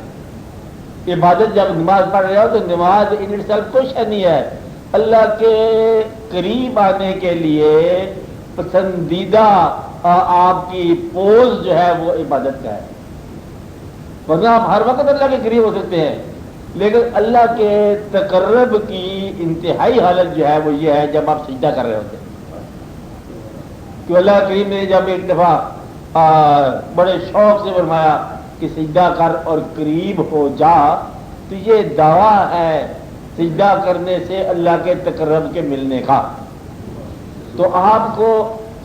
Speaker 1: عبادت جب نماز پڑھ رہے ہو تو نماز ان اٹ سیلف کچھ نہیں ہے، اللہ کے قریب آنے کے لیے پسندیدہ آپ کی پوز جو ہے وہ عبادت کا ہے. ورنہ آپ ہر وقت اللہ کے قریب ہو سکتے ہیں، لیکن اللہ کے تقرب کی انتہائی حالت جو ہے وہ یہ ہے جب آپ سجدہ کر رہے ہوتے ہیں. کہ اللہ کریم نے جب ایک دفعہ بڑے شوق سے فرمایا کہ سجدہ کر اور قریب ہو جا، تو یہ دعویٰ ہے سجدہ کرنے سے اللہ کے تقرب کے ملنے کا. تو آپ کو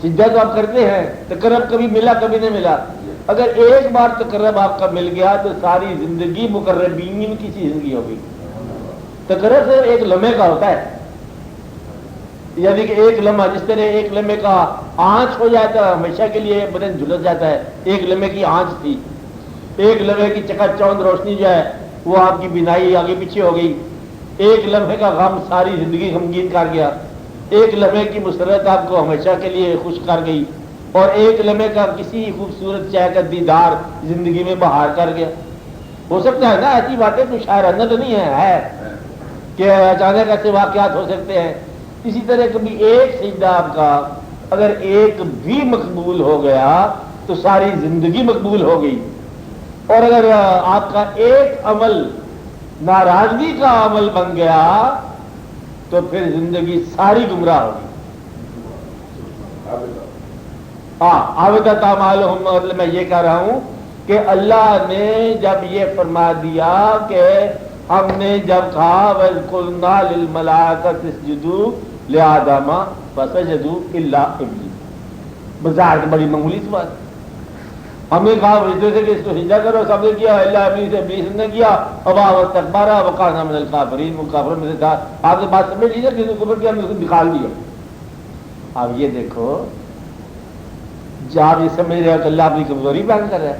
Speaker 1: سجدہ تو آپ کرتے ہیں، تقرب کبھی ملا کبھی نہیں ملا. اگر ایک بار تقرب آپ کا مل گیا تو ساری زندگی مقربین کی سی زندگی ہوگی. تقرب سے ایک لمحے کا ہوتا ہے، یعنی کہ ایک لمحہ، جس طرح ایک لمحے کا آنچ ہو جاتا ہے ہمیشہ کے لیے بدن جھلس جاتا ہے. ایک لمحے کی آنچ تھی، ایک لمحے کی چکا چوند روشنی جو ہے وہ آپ کی بینائی آگے پیچھے ہو گئی. ایک لمحے کا غم ساری زندگی غمگین کر گیا. ایک لمحے کی مسرت آپ کو ہمیشہ کے لیے خوش کر گئی، اور ایک لمحے کا کسی خوبصورت شے کا دیدار زندگی میں بہار کر گیا. ہو سکتا ہے نا ایسی باتیں، کوئی شاعرانہ تو نہیں ہے کہ اچانک ایسے واقعات ہو سکتے ہیں. اسی طرح کبھی ایک سجدہ آپ کا اگر ایک بھی مقبول ہو گیا تو ساری زندگی مقبول ہو گئی. اور اگر آپ کا ایک عمل ناراضگی کا عمل بن گیا تو پھر زندگی ساری گمراہ ہوگی. عابدۃ اعمالہم، مطلب میں یہ کہہ رہا ہوں کہ اللہ نے جب یہ فرما دیا کہ ہم نے جب کہا وَإِذْ قُلْنَا لِلْمَلَائِكَةِ اسْجُدُوا لِآدَمَ فَسَجَدُوا إِلَّا إِبْلِيسَ، بظاہر بڑی معمولی سی بات. ہم نے کہا فرشتوں سے کہ اس کو سجدہ کرو، سب نے کیا، الا ابلیس، ابلیس نے کیا، ابا واستکبر وکان من الکافرین، وہ کافروں میں سے تھا. آپ نے بات سمجھ لیجیے، کسی نے کفر کیا، ہم نے اس کو نکال دیا. اب یہ دیکھو، جب آپ یہ سمجھ رہے ہو کہ اللہ اپنی کمزوری بیان کر رہا ہے،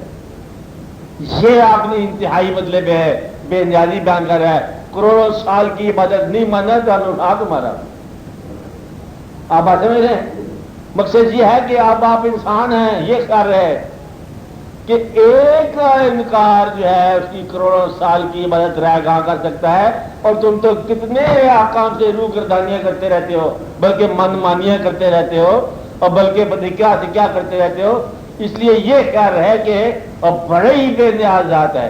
Speaker 1: یہ آپ نے انتہائی مطلب ہے بے نیازی بیان کر رہا ہے. کروڑوں سال کی عبادت نہیں مانا تو ہم اٹھا تمہارا. آپ بات سمجھ رہے ہیں؟ مقصد یہ ہے کہ اب آپ انسان ہیں، یہ کر رہے ہیں کہ ایک انکار جو ہے اس کی کروڑوں سال کی عبادت رہ گاہ کر سکتا ہے، اور تم تو کتنے احکام سے روح گردانیاں کرتے رہتے ہو، بلکہ من مانیاں کرتے رہتے ہو، اور بلکہ کیا سے کیا کرتے رہتے ہو. اس لیے یہ خیال ہے کہ اب بڑے ہی بے نیاز ذات ہے.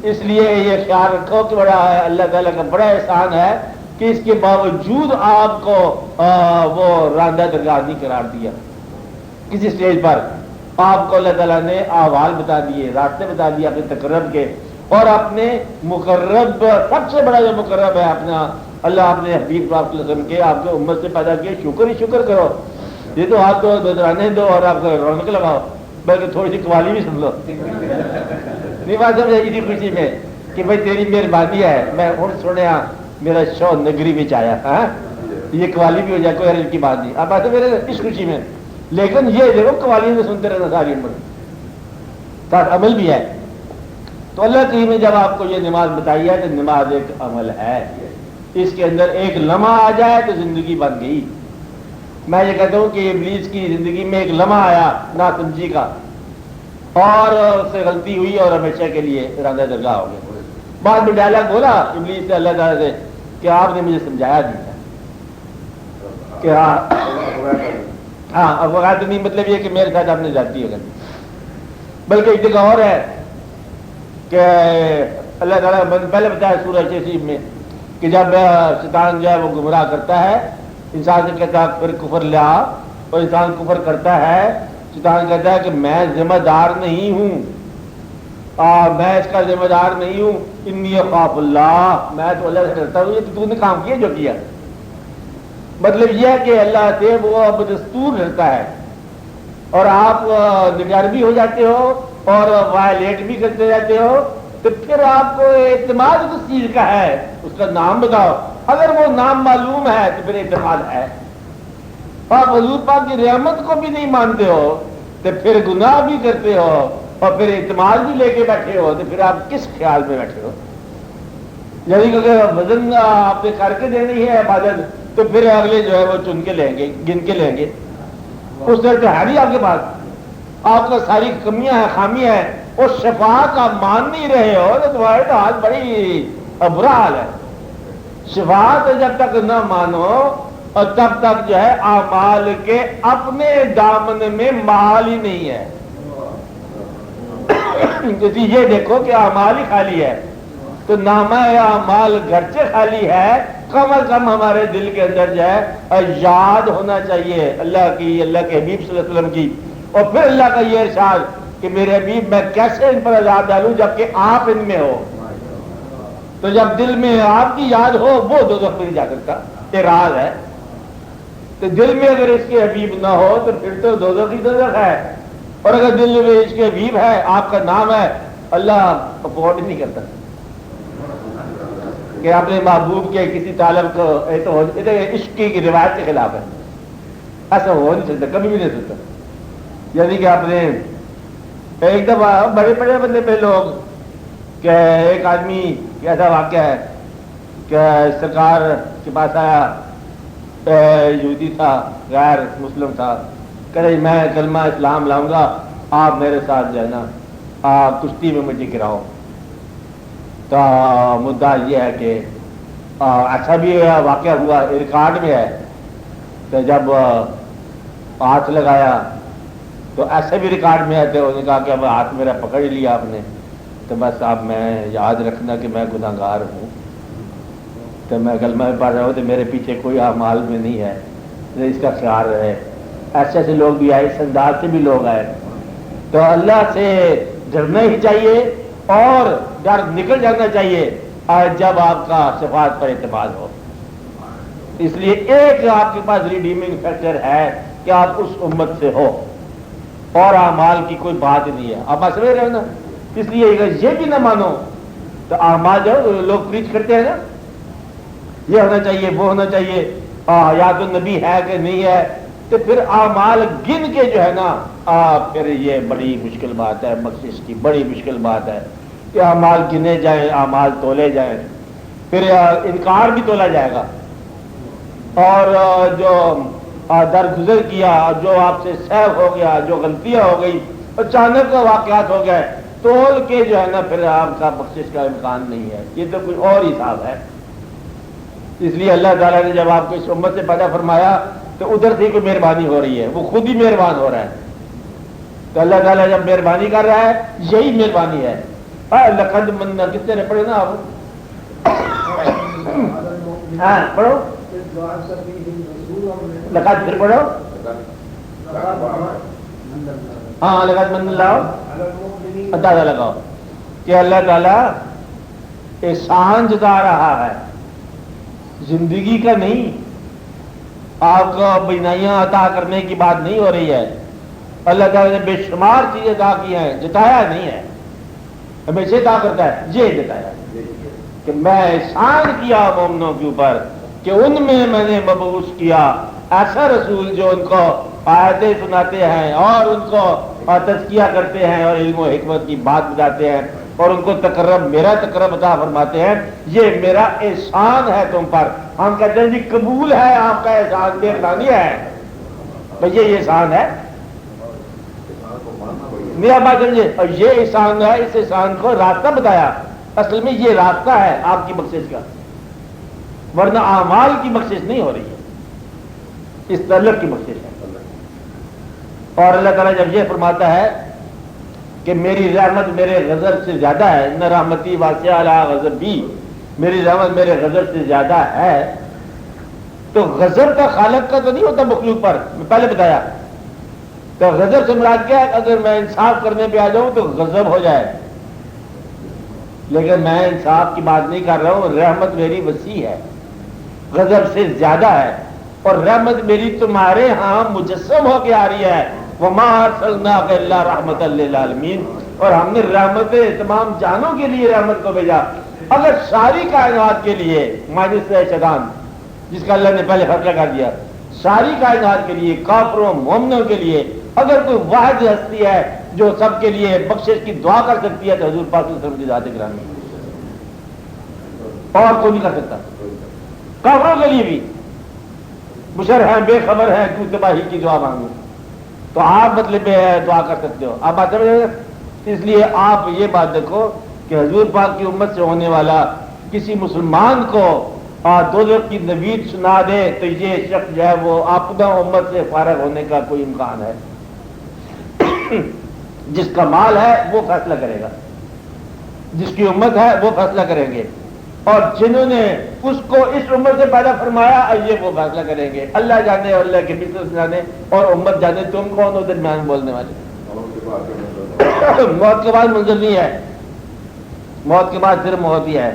Speaker 1: اس لیے یہ خیال رکھو کہ بڑا ہے اللہ تعالیٰ کا بڑا احسان ہے کہ اس کے باوجود آپ کو وہ راندہ درگاہ نہیں قرار دیا. کسی سٹیج پر آپ کو اللہ تعالیٰ نے احوال بتا دیے، راستے بتا دیے اپنے تقرب کے، اور اپنے مقرب، سب سے بڑا جو مقرب ہے اپنا اللہ، اپنے حبیب صلی اللہ علیہ وسلم کے، آپ کے امت سے پیدا کیے. شکر ہی شکر کرو. یہ تو ہاتھ دو درانے دو اور آپ کو رونق لگاؤ، بلکہ تھوڑی سی قوالی بھی سن لو. نہیں بات سمجھ اسی خوشی میں کہ بھائی تیری مہربانی ہے، میں ہوں سنیا میرا شو نگری میں آیا. ہاں یہ قوالی بھی ہو جائے، کوئی حرج کی بات نہیں. اب بات میرے اس خوشی میں، لیکن یہ دیکھو قوالی میں سنتے رہنا ساری عمر، ساتھ عمل بھی ہے. تو اللہ کریم نے جب آپ کو یہ نماز بتائی ہے تو نماز ایک عمل ہے. اس کے اندر ایک لمحہ آ جائے تو زندگی بن گئی. میں یہ کہتا ہوں کہ ابلیس کی زندگی میں ایک لمحہ آیا ناسمجھی کا، اور اس سے غلطی ہوئی اور ہمیشہ کے لیے راندہ درگاہ ہو گیا. بعد میں ڈائلاگ بولا ابلیس سے اللہ تعالیٰ سے کہ آپ نے مجھے سمجھایا نہیں تھا کہ ہاں اب وقت نہیں، مطلب یہ کہ میرے ساتھ آپ نے جاتی ہے، بلکہ ایک جگہ اور ہے کہ اللہ تعالیٰ پہلے بتایا سورہ شیطان میں کہ جب شیطان جو ہے وہ گمراہ کرتا ہے، انسان سے کہتا ہے پھر کفر لیا، اور انسان کفر کرتا ہے. شیطان کہتا ہے کہ میں ذمہ دار نہیں ہوں، میں اس کا ذمہ دار نہیں ہوں، انی اخاف اللہ، میں تو اللہ سے ڈرتا ہوں. یہ تو نے کام کیا جو کیا. مطلب یہ ہے کہ اللہ سے وہ بدستور ڈرتا ہے، اور آپ نگار بھی ہو جاتے ہو اور وائلیٹ بھی کرتے رہتے ہو. تو پھر آپ کو اعتماد کس چیز کا ہے، اس کا نام بتاؤ. اگر وہ نام معلوم ہے تو پھر اعتماد ہے. آپ حضور پاک کی رحمت کو بھی نہیں مانتے ہو تو پھر گناہ بھی کرتے ہو، اور پھر اعتماد بھی لے کے بیٹھے ہو، تو پھر آپ کس خیال میں بیٹھے ہو؟ یعنی کہ اگر وزن آپ نے کر کے دینی ہے عبادت تو پھر اگلے جو ہے وہ چن کے لیں گے، گن کے لیں گے، اس طرح تو ہے نہیں آپ کے پاس، آپ کا ساری کمیاں ہیں، خامیاں ہیں، اور شفاعت کا مان نہیں رہے ہو تو تمہارے تو حال بڑی برا حال ہے۔ شفاعت جب تک نہ مانو اور تب تک جو ہے اعمال کے اپنے دامن میں مال ہی نہیں ہے۔ یہ دیکھو کہ اعمال ہی خالی ہے تو نامہ اعمال گرچہ خالی ہے، کم از کم ہمارے دل کے اندر جو ہے یاد ہونا چاہیے اللہ کی، اللہ کے حبیب صلی اللہ علیہ وسلم کی، اور پھر اللہ کا یہ ارشاد کہ میرے حبیب میں کیسے ان پر عذاب ڈالوں جبکہ آپ ان میں ہو۔ تو جب دل میں آپ کی یاد ہو وہ دوزخ میں نہیں جا سکتا، یہ راز ہے۔ تو دل میں اگر اس کے حبیب نہ ہو تو پھر تو دوزخ ہی دوزخ ہے، اور اگر دل میں اس کے حبیب ہے، آپ کا نام ہے، اللہ افورڈ نہیں کرتا کہ اپنے محبوب کے کسی طالب کو عشق کی روایت کے خلاف ہے، ایسا ہو نہیں سکتا، کبھی بھی نہیں سکتا۔ یعنی کہ آپ نے ایک دفعہ بڑے بڑے بندے پہ لوگ کہ ایک آدمی ایسا واقعہ ہے کہ سرکار کے پاس آیا، یہودی تھا، غیر مسلم تھا، کہ میں کلمہ اسلام لاؤں گا، آپ میرے ساتھ جو ہے نا آپ کشتی میں مجھے گراؤ۔ تو مدعا یہ ہے کہ ایسا بھی واقعہ ہوا، ریکارڈ میں ہے کہ جب ہاتھ لگایا تو ایسے بھی ریکارڈ میں ہے کہ انہوں نے کہا کہ اب ہاتھ میرا پکڑ ہی لیا آپ نے تو بس آپ میں یاد رکھنا کہ میں گناہ گار ہوں، تو میں کلمہ میں پڑھ رہا ہوں تو میرے پیچھے کوئی اعمال میں نہیں ہے، اس کا خیال رہے۔ ایسے ایسے لوگ بھی آئے، اس انداز سے بھی لوگ آئے، تو اللہ سے ڈرنا ہی چاہیے اور ڈر نکل جانا چاہیے جب آپ کا شفاعت پر اعتماد ہو۔ اس لیے ایک آپ کے پاس ریڈیمنگ فیکٹر ہے کہ آپ اس امت سے ہو، اور اعمال کی کوئی بات نہیں ہے، آپ سمجھ رہے ہو نا۔ اس لیے اگر یہ بھی نہ مانو تو اعمال جو لوگ پریچ کرتے ہیں نا، یہ ہونا چاہیے، وہ ہونا چاہیے، یا تو نبی ہے کہ نہیں ہے، تو پھر اعمال گن کے جو ہے نا پھر یہ بڑی مشکل بات ہے، بخشش کی بڑی مشکل بات ہے کہ اعمال گنے جائیں، اعمال تولے جائیں، پھر انکار بھی تولا جائے گا، اور جو درگزر کیا، جو آپ سے سہو ہو گیا، جو غلطیاں ہو گئی، اچانک واقعات ہو گئے، تول کے جو ہے نا پھر آپ کا بخشش کا امکان نہیں ہے، یہ تو کوئی اور حساب ہے۔ اس لیے اللہ تعالیٰ نے جب آپ کو اس امت سے پیدا فرمایا تو ادھر سے کوئی مہربانی ہو رہی ہے، وہ خود ہی مہربان ہو رہا ہے۔ تو اللہ تعالیٰ جب مہربانی کر رہا ہے یہی مہربانی ہے۔ لقد من، کتنے نے پڑھے نا آپ؟ ہاں پڑھو، لقد، پھر پڑھو، ہاں لقد من اللہ، اندازہ لگاؤ کہ اللہ تعالیٰ احسان جتا رہا ہے، زندگی کا نہیں، آپ کو بینائیاں عطا کرنے کی بات نہیں ہو رہی ہے۔ اللہ تعالیٰ نے بے شمار چیزیں عطا کی ہیں، جتایا نہیں ہے، ہمیشہ عطا کرتا ہے، یہ جتایا کہ میں احسان کیا مومنوں کے اوپر کہ ان میں نے مبعوث کیا ایسا رسول جو ان کو آیتیں سناتے ہیں اور ان کو تزکیہ کرتے ہیں اور علم و حکمت کی بات بتاتے ہیں اور ان کو تقرب، میرا تقرب عطا فرماتے ہیں۔ یہ میرا احسان ہے تم پر۔ ہم کہتے ہیں جی قبول ہے آپ کا احسان، مہربانی ہے، بھئی یہ احسان ہے، میرا بات سمجھے، اور یہ احسان ہے، اس احسان کو راستہ بتایا، اصل میں یہ راستہ ہے آپ کی بخشش کا، ورنہ اعمال کی بخشش نہیں ہو رہی ہے، اس تعلق کی بخشش ہے۔ اور اللہ تعالیٰ جب یہ فرماتا ہے کہ میری رحمت میرے غضب سے زیادہ ہے، ان رحمتی واسعہ علی غضبی، میری رحمت میرے غضب سے زیادہ ہے، تو غضب کا خالق کا تو نہیں ہوتا مخلوق پر، میں پہلے بتایا۔ تو غضب سے مراد کیا ہے؟ اگر میں انصاف کرنے پہ آ جاؤں تو غضب ہو جائے، لیکن میں انصاف کی بات نہیں کر رہا ہوں، رحمت میری وسیع ہے، غضب سے زیادہ ہے، اور رحمت میری تمہارے ہاں مجسم ہو کے آ رہی ہے، وَمَا أَرْسَلْنَاكَ إِلَّا رَحْمَةً لِّلْعَالَمِينَ، اور ہم نے رحمت تمام جانوں کے لیے رحمت کو بھیجا۔ اگر ساری کائنات کے لیے مائنس شیطان، جس کا اللہ نے پہلے فرق کر دیا، ساری کائنات کے لیے، کافروں مومنوں کے لیے اگر کوئی واحد ہستی ہے جو سب کے لیے بخشش کی دعا کر سکتی ہے تو حضور پاک صلی اللہ علیہ وسلم کی ذات گرامی، اور کوئی نہیں کر سکتا. کافروں کے لیے بھی مشر ہیں، بے خبر ہیں، کیوں تباہی کی دعا مانگو. تو آپ مطلب دعا کر سکتے ہو. آپ بات سمجھ رہے ہیں؟ اس لیے آپ یہ بات دیکھو کہ حضور پاک کی امت سے ہونے والا کسی مسلمان کو دوزخ کی نوید سنا دے تو یہ شخص جو ہے وہ اپنا امت سے فارغ ہونے کا کوئی امکان ہے. جس کا مال ہے وہ فیصلہ کرے گا، جس کی امت ہے وہ فیصلہ کریں گے، اور جنہوں نے اس کو اس امت سے پیدا فرمایا یہ وہ فیصلہ کریں گے. اللہ جانے اور اللہ کے بزنس جانے اور امت جانے. تم کون ہو درمیان بولنے والے؟ موت کے بعد منظر نہیں ہے، موت کے بعد صرف موت ہی ہے،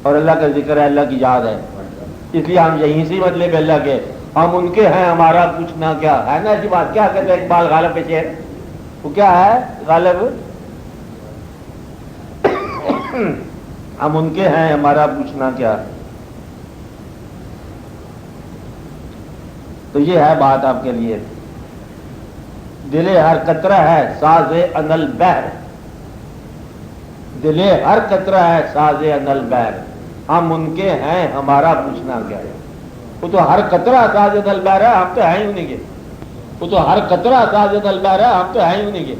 Speaker 1: اور اللہ کا ذکر ہے، اللہ کی یاد ہے. اس لیے ہم یہیں سے مطلب اللہ کے ہم ان کے ہیں، ہمارا پوچھنا کیا ہے نا. ایسی بات کیا کہتے ہیں اقبال غالب پہ شعر، وہ کیا ہے غالب؟ ہم ان کے ہیں، ہمارا پوچھنا کیا. تو یہ ہے بات آپ کے لیے. دل ہر قطرہ ہے ساز انل بحر، دل ہر قطرہ ہے ساز انل بحر. ہم ان کے ہیں، ہمارا پوچھنا کیا ہے. وہ تو ہر قطرہ ساز انل بحر ہے، ہم تو ہیں ہی انہیں کے. وہ تو ہر قطرہ ساز انل بحر ہے، ہم تو ہیں ہی انہیں کے.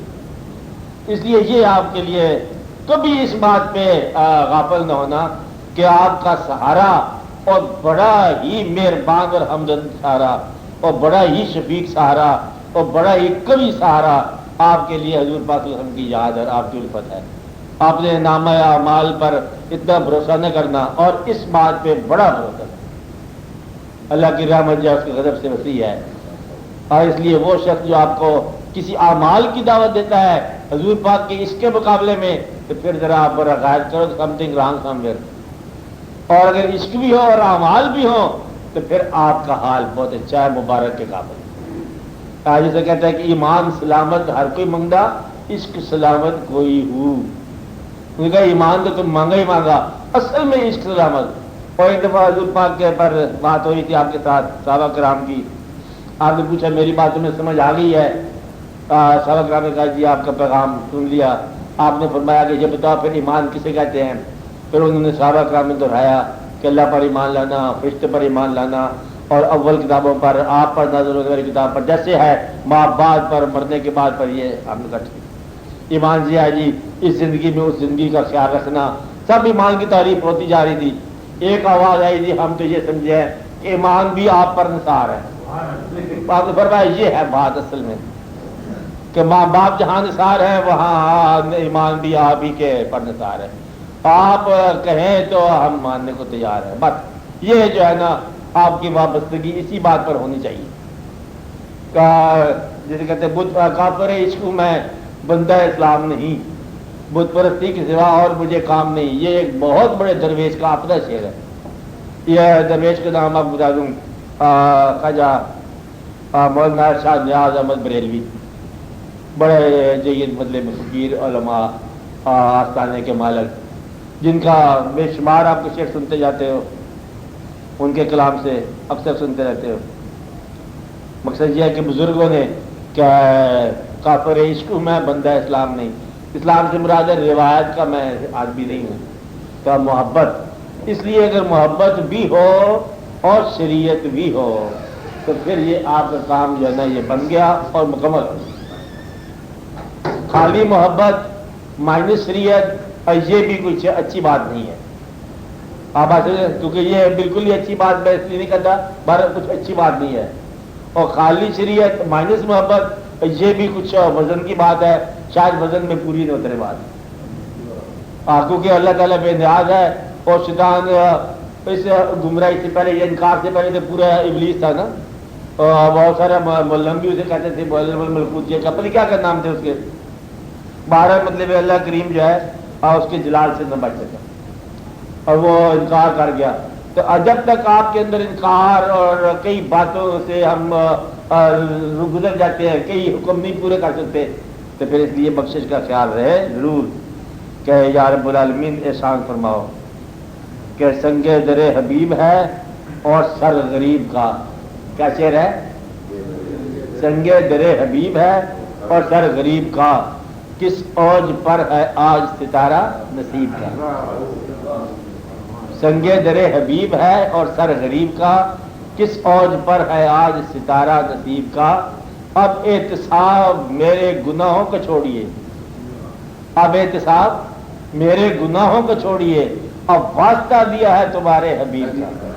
Speaker 1: اس لیے یہ آپ کے لیے کبھی اس بات پہ غافل نہ ہونا کہ آپ کا سہارا اور بڑا ہی مہربان اور ہمدرد سہارا اور بڑا ہی شفیق سہارا اور بڑا ہی قوی سہارا آپ کے لیے حضور پاک صلی اللہ علیہ وسلم کی یاد اور آپ کی الفت ہے. آپ نے نامہ اعمال پر اتنا بھروسہ نہ کرنا، اور اس بات پہ بڑا بھروسہ کرنا. اللہ کی رحمت جو اس کے غضب سے وسیع ہے. اور اس لیے وہ شخص جو آپ کو کسی اعمال کی دعوت دیتا ہے حضور پاک کے اس کے مقابلے میں، تو پھر ذرا آپ پر غائب کرو some thing wrong some where. اور اگر عشق بھی ہو اور اعمال بھی ہو تو پھر آپ کا حال بہت اچھا ہے، مبارک کے قابل. جیسے کہتا ہے کہ ایمان سلامت ہر کوئی منگا، عشق سلامت کوئی ہو. انہوں نے کہا ایمان تو تم مانگا ہی مانگا، اصل میں عشق سلامت. اور ایک دفعہ حضور پاک کے پر بات ہوئی تھی آپ کے ساتھ صحابہ کرام کی. آپ نے پوچھا میری بات تمہیں سمجھ آ گئی ہے؟ صحابہ کرام نے کہا جی آپ کا پیغام سن لیا. آپ نے فرمایا کہ یہ بتاؤ پھر ایمان کسے کہتے ہیں؟ پھر انہوں نے صحابہ کرام نے دہرایا کہ اللہ پر ایمان لانا، فرشتے پر ایمان لانا، اور اول کتابوں پر، آپ پر نازل ہونے والی کتاب پر، جیسے ہے ماں باپ پر، مرنے کے بعد پر. یہ آپ نے کہا ایمان جی ہے جی اس زندگی میں اس زندگی کا خیال رکھنا. سب ایمان کی تعریف ہوتی جا رہی تھی. ایک آواز آئی تھی، ہم تو یہ سمجھے ہیں کہ ایمان بھی آپ پر نثار ہے. آپ نے فرمایا یہ ہے بات اصل میں کہ ماں باپ جہاں نثار ہے وہاں ایمان بھی آپ ہی کے پر نثار ہے. آپ کہیں تو ہم ماننے کو تیار ہیں. بس یہ جو ہے نا آپ کی وابستگی اسی بات پر ہونی چاہیے. جیسے کہتے ہیں بت کافر عشق میں بندہ اسلام نہیں، بت پرستی کے سوا اور مجھے کام نہیں. یہ ایک بہت بڑے درویش کا اپنا شعر ہے. یہ درویش کا نام آپ بتا دوں، خواجہ مولانا شاہ نیاز احمد بریلوی، بڑے جید مطلب فقیر علماء آستانے کے مالک، جن کا بے شمار آپ کے شعر سنتے جاتے ہو، ان کے کلام سے اکثر سنتے رہتے ہو. مقصد یہ ہے کہ بزرگوں نے کہ کافر عشق میں بندہ اسلام نہیں. اسلام سے مراد ہے روایت کا میں آدمی نہیں ہوں، تو محبت. اس لیے اگر محبت بھی ہو اور شریعت بھی ہو تو پھر یہ آپ کا کام جو ہے نا یہ بن گیا اور مکمل. خالی محبت مائنس شریعت اور یہ بھی کچھ اچھی بات نہیں ہے. آپ کیونکہ یہ بالکل ہی اچھی بات میں اس لیے نہیں کرتا، بہر کچھ اچھی بات نہیں ہے. اور خالی شریعت مائنس محبت یہ بھی کچھ وزن کی بات ہے، شاید وزن میں پوری نہ اترے بات. کیونکہ اللہ تعالیٰ بے نیاز ہے، اور شیطان اس گمراہی سے پہلے، یہ انکار سے پہلے تو پورا ابلیس تھا نا. بہت سارے مولم بھی اسے کہتے تھے ملکوت، یہ کپل کیا کیا نام تھے اس کے. 12 مطلب اللہ کریم جو ہے اس کے جلال سے نہ بچ سکا اور وہ انکار کر گیا. تو جب تک آپ کے اندر انکار اور کئی باتوں سے ہم گزر جاتے ہیں، کئی حکم نہیں پورے کر سکتے، تو پھر اس لیے بخشش کا خیال رہے ضرور کہ یا رب العالمین احسان فرماؤ کہ سنگ در حبیب ہے اور سر غریب کا. کیا شعر ہے؟ سنگ در حبیب ہے اور سر غریب کا، کس اوج پر ہے آج ستارہ نصیب کا. سنگے درے حبیب ہے اور سر غریب کا، کس اوج پر ہے آج ستارہ نصیب کا، اب احتساب میرے گناہوں کو چھوڑیے، اب احتساب میرے گناہوں کو چھوڑیے، اب واسطہ دیا ہے تمہارے حبیب کا۔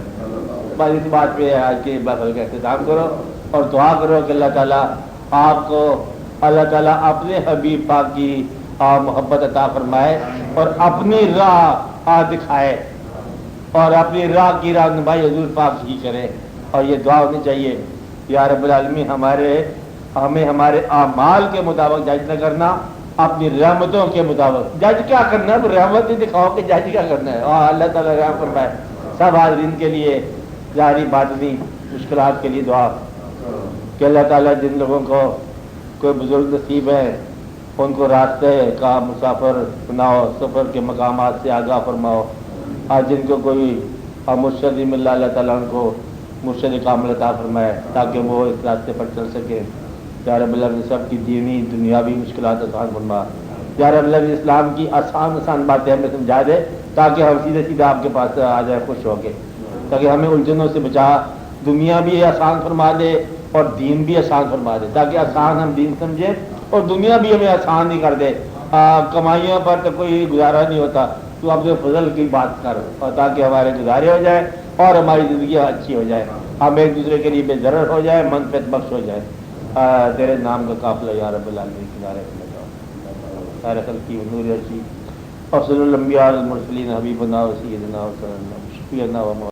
Speaker 1: بس اس بات پہ آج کے محفل کا اختتام کرو اور دعا کرو کہ اللہ تعالیٰ آپ کو، اللہ تعالیٰ اپنے حبیب پاک کی محبت عطا فرمائے اور اپنی راہ دکھائے اور اپنی راہ کی رہنمائی حضور پاک ہی کرے۔ اور یہ دعا ہونی چاہیے، یا رب العالمین ہمیں ہمارے اعمال کے مطابق جج نہ کرنا، اپنی رحمتوں کے مطابق جج کیا کرنا ہے، رحمت ہی دکھاؤ کہ جج کیا کرنا ہے۔ اور اللہ تعالیٰ رحم فرمائے سب حاضرین کے لیے، ظاہری باطنی مشکلات کے لیے دعا کہ اللہ تعالیٰ جن لوگوں کو کوئی بزرگ نصیب ہے ان کو راستے کا مسافر بناؤ، سفر کے مقامات سے آگاہ فرماؤ، اور جن کو کوئی مرشد ملا اللہ تعالیٰ ان کو مرشد کامل عطا فرمائے تاکہ وہ اس راستے پر چل سکے۔ یا رب العالمین سب کی دینی دنیاوی مشکلات آسان فرما۔ یا رب العالمین اسلام کی آسان باتیں ہمیں سمجھا دے تاکہ ہم سیدھے سیدھے آپ کے پاس آ جائیں خوش ہو کے، تاکہ ہمیں الجھنوں سے بچا، دنیا بھی آسان فرما دے اور دین بھی آسان فرما دے، تاکہ آسان ہم دین سمجھیں اور دنیا بھی ہمیں آسان ہی کر دے۔ کمائیوں پر تو کوئی گزارا نہیں ہوتا، تو اپنے فضل کی بات کر اور تاکہ ہمارے گزارے ہو جائے اور ہماری زندگی اچھی ہو جائے، ہم ایک دوسرے کے لیے بے ضرر ہو جائے، منفعت بخش ہو جائے۔ تیرے نام کا قافلہ یا رب العالمین کنارے سارے خلقی و نور رشید اور صلی الانبیاء والمرسلین حبیبنا و سیدنا و سیدنا و